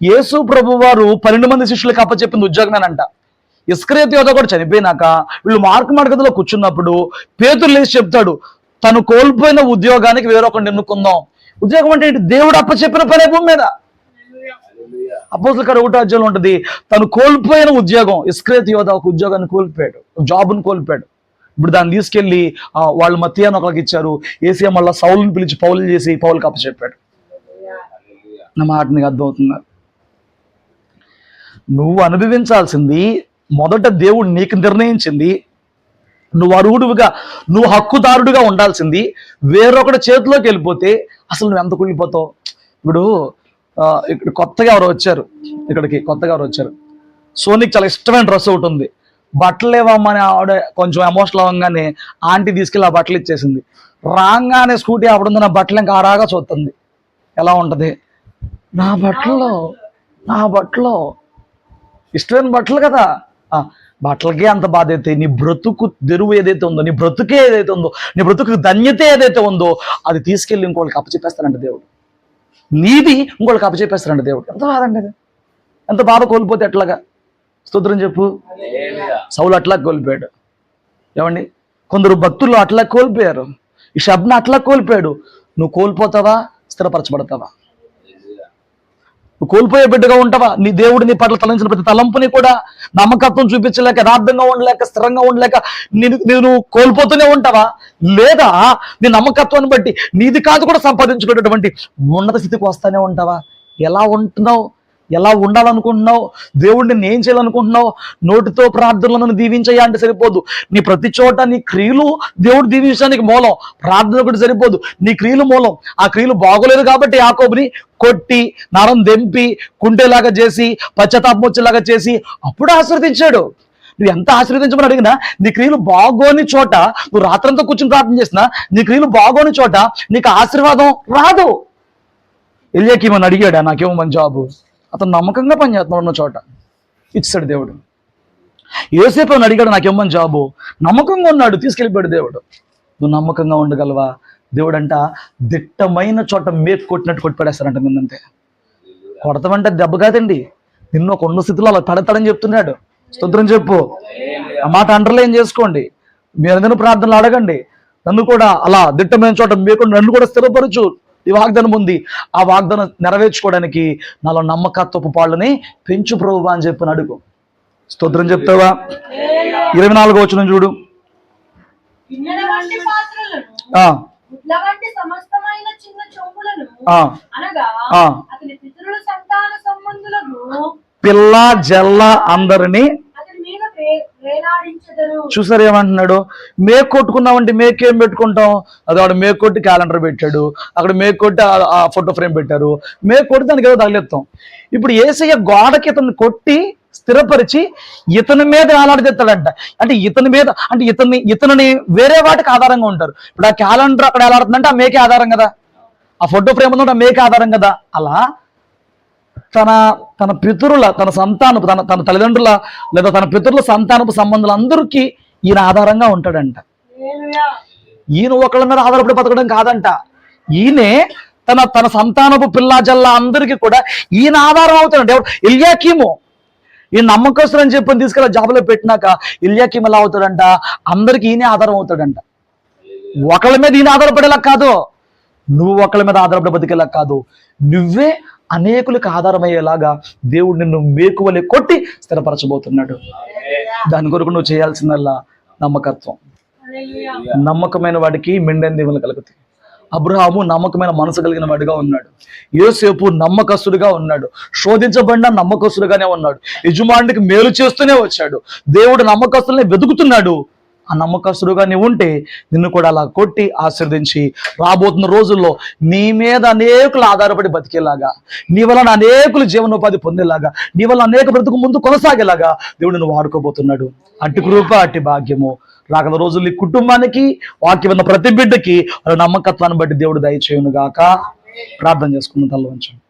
యేసు ప్రభు వారు 12 మంది శిష్యులకు అప్పచెప్పింది ఉద్యోగమేనంట. ఇస్కరియోతు యోధ కూడా చనిపోయినాక వీళ్ళు మార్కు మడగదిలో కూర్చున్నప్పుడు పేతురు లేచి చెప్తాడు, తను కోల్పోయిన ఉద్యోగానికి వేరొకరిని ఎన్నుకుందాం. ఉద్యోగం అంటే ఏంటి? దేవుడు అప్పచెప్పిన పనే భూమి మీద. అపోస్తలుల కార్యాలు 1వ అధ్యాయంలో ఉంటుంది, తను కోల్పోయిన ఉద్యోగం. ఇస్కరియోతు యోధ ఒక ఉద్యోగాన్ని కోల్పోయాడు, జాబ్ను కోల్పోయాడు. ఇప్పుడు దాన్ని తీసుకెళ్లి వాళ్ళు మత్తీయాను ఒకరికి ఇచ్చారు. ఏసీ మళ్ళీ సౌలుని పిలిచి పౌలు చేసి పౌలుకి అప్పచెప్పాడు. నా మాట నీకు అర్థమవుతుందా? నువ్వు అనుభవించాల్సింది మొదట దేవుడు నీకు నిర్ణయించింది. నువ్వు అర్హుడుగా, నువ్వు హక్కుదారుడుగా ఉండాల్సింది వేరొకటి చేతిలోకి వెళ్ళిపోతే అసలు నువ్వు ఎంత కుళ్ళిపోతావు. ఇప్పుడు ఇక్కడ కొత్తగా ఎవరు వచ్చారు, సోనీకి చాలా ఇష్టమైన డ్రెస్ ఒకటి ఉంది. బట్టలు ఇవ్వమని ఆవిడ కొంచెం ఎమోషనల్ అవ్వగానే ఆంటీ తీసుకెళ్ళి ఆ బట్టలు ఇచ్చేసింది. రాగానే స్కూటీ ఆవిడ నా బట్టలు ఇంకా ఆరాగా చూస్తుంది. ఎలా ఉంటుంది? నా బట్టలు ఇష్టమైన బట్టలు కదా. బట్టలకే అంత బాధ అయితే నీ బ్రతుకు తెరువు ఏదైతే ఉందో, నీ బ్రతుకే ఏదైతే ఉందో, నీ బ్రతుకు ధన్యత ఏదైతే ఉందో అది తీసుకెళ్ళి ఇంకోళ్ళకి అప్పచెప్పేస్తారంట దేవుడు. నీది ఇంకోళ్ళకి అప్పచెప్పేస్తారంట దేవుడు. ఎంత బాధ అండి అది. ఎంత బాధ కోల్పోతే ఎట్లాగా? స్తోత్రం చెప్పు. సౌలు అట్లా కోల్పోయాడు. ఏమండి, కొందరు భక్తులు అట్లా కోల్పోయారు. ఈ షబ్న అట్లా కోల్పోయాడు. నువ్వు కోల్పోతావా? స్థిరపరచబడతావా? నువ్వు కోల్పోయే బిడ్డగా ఉంటావా? నీ దేవుడు నీ పట్ల తలంచిన ప్రతి తలంపుని కూడా నమ్మకత్వం చూపించలేక, యథార్థంగా ఉండలేక, స్థిరంగా ఉండలేక నేను కోల్పోతూనే ఉంటావా? లేదా నీ నమ్మకత్వాన్ని బట్టి నీది కాదు కూడా సంపాదించుకునేటువంటి ఉన్నత స్థితికి వస్తానే ఉంటావా? ఎలా ఉంటున్నావు? ఎలా ఉండాలనుకుంటున్నావు? దేవుడిని ఏం చేయాలనుకుంటున్నావు? నోటితో ప్రార్థనలను దీవించయ్యా అంటే సరిపోదు. నీ ప్రతి చోట నీ క్రియలు దేవుడు దీవించడానికి మూలం. ప్రార్థన ఒకటి సరిపోదు, నీ క్రియలు మూలం. ఆ క్రియలు బాగోలేదు కాబట్టి యాకోబుని కొట్టి, నరం దెంపి, కుంటేలాగా చేసి, పశ్చాత్తాపం వచ్చేలాగా చేసి అప్పుడు ఆశీర్వదించాడు. నువ్వు ఎంత ఆశీర్వదించమని అడిగినా నీ క్రియలు బాగోని చోట, నువ్వు రాత్రంతా కూర్చుని ప్రార్థన చేసినా నీ క్రియలు బాగోని చోట నీకు ఆశీర్వాదం రాదు. ఎల్యాకీమని అడిగాడా నాకేమో మంచి జాబు? అతను నమ్మకంగా పనిచేస్తున్నాడు ఉన్న చోట ఇచ్చాడు దేవుడు. యోసేపు అని అడిగాడు నాకేమని జాబు? నమ్మకంగా ఉన్నాడు, తీసుకెళ్ళిపోయాడు దేవుడు. నువ్వు నమ్మకంగా ఉండగలవా? దేవుడు అంట దిట్టమైన చోట మేకు కొట్టినట్టు కొట్టిపడేస్తారంట. నిన్నంతే కొడతామంటే దెబ్బ కాదండి, నిన్ను ఒక ఉన్న స్థితిలో అలా తడతాడని చెప్తున్నాడు. స్తోత్రం చెప్పు. ఆ మాట అండర్లైన్ చేసుకోండి. మీరు ఏదైనా ప్రార్థనలు అడగండి. నన్ను కూడా అలా దిట్టమైన చోట మేకు నన్ను కూడా స్థిరపరచు. ఈ వాగ్దానం ఉంది. ఆ వాగ్దానం నెరవేర్చుకోవడానికి నాలో నమ్మకత్వపు పాళ్ళని పెంచు ప్రభువా అని చెప్పి అడుగు. స్తోత్రం చెప్తావా? 24వ వచనం చూడు. పిల్ల జల్ల అందరినీ చూసారు ఏమంటున్నాడు? మేకు కొట్టుకున్నామంటే మేకేం పెట్టుకుంటాం? అది వాడు మేకు కొట్టి క్యాలెండర్ పెట్టాడు, అక్కడ మేకు కొట్టి ఆ ఫోటో ఫ్రేమ్ పెట్టారు. మేకు కొట్టి దానికి ఏదో తగిలేస్తాం. ఇప్పుడు యేసయ్య గోడకి ఇతన్ని కొట్టి స్థిరపరిచి ఇతని మీద వేలాడదెత్తాడంట. అంటే ఇతని మీద, అంటే ఇతనిని వేరే వాటికి ఆధారంగా ఉంటారు. ఇప్పుడు ఆ క్యాలెండర్ అక్కడ వేలాడుతుందంటే ఆ మేకే ఆధారం కదా, ఆ ఫోటో ఫ్రేమ్ ఉందంటే ఆ మేకే ఆధారం కదా. అలా తన పితరుల, తన సంతానపు, తన తల్లిదండ్రుల లేదా తన పితరుల సంతానపు సంబంధాలందరికీ ఈయన ఆధారంగా ఉంటాడంట. ఈయన ఒకళ్ళ మీద ఆధారపడి బతకడం కాదంట. ఈయనే తన సంతానపు పిల్లా జల్లా అందరికీ కూడా ఈయన ఆధారం అవుతాడంట. ఎవరు? ఎల్యాకీము. ఈయన నమ్మకస్తుడు అని చెప్పని తీసుకెళ్ళి జాబులో పెట్టినాక ఎల్యాకీము ఎలా అవుతాడంట? అందరికీ ఈయనే ఆధారం అవుతాడంట. ఒకళ్ళ మీద ఈయన ఆధారపడేలా కాదు, నువ్వు ఒకళ్ళ మీద ఆధారపడి బతికేలా కాదు, నువ్వే అనేకులకు ఆధారమయ్యేలాగా దేవుడు నిన్ను మేకువలే కొట్టి స్థిరపరచబోతున్నాడు. దాని కొరకు నువ్వు చేయాల్సిందల్లా నమ్మకత్వం. నమ్మకమైన వాడికి మెండైన దీవెనలు కలుగుతాయి. అబ్రహాము నమ్మకమైన మనసు కలిగిన వాడిగా ఉన్నాడు. యోసేపు నమ్మకస్తుడిగా ఉన్నాడు. శోధించబడిన నమ్మకస్తుడిగానే ఉన్నాడు. యజమానికి మేలు చేస్తూనే వచ్చాడు. దేవుడు నమ్మకస్తుల్ని వెతుకుతున్నాడు. ఆ నమ్మకస్తుడుగా నీవు ఉంటే నిన్ను కూడా అలా కొట్టి ఆశీర్వదించి రాబోతున్న రోజుల్లో నీ మీద అనేకులు ఆధారపడి బతికేలాగా, నీ వలన అనేకులు జీవనోపాధి పొందేలాగా, నీ వల్ల అనేక బ్రతుకు ముందు కొనసాగేలాగా దేవుడు నువ్వు వాడుకోబోతున్నాడు. అట్టి కృప, అట్టి భాగ్యము రాగల రోజులు ఈ కుటుంబానికి, వాక్యం ఉన్న ప్రతి బిడ్డకి నమ్మకత్వాన్ని బట్టి దేవుడు దయచేయును గాక. ప్రార్థన చేసుకున్న తల వంచండి.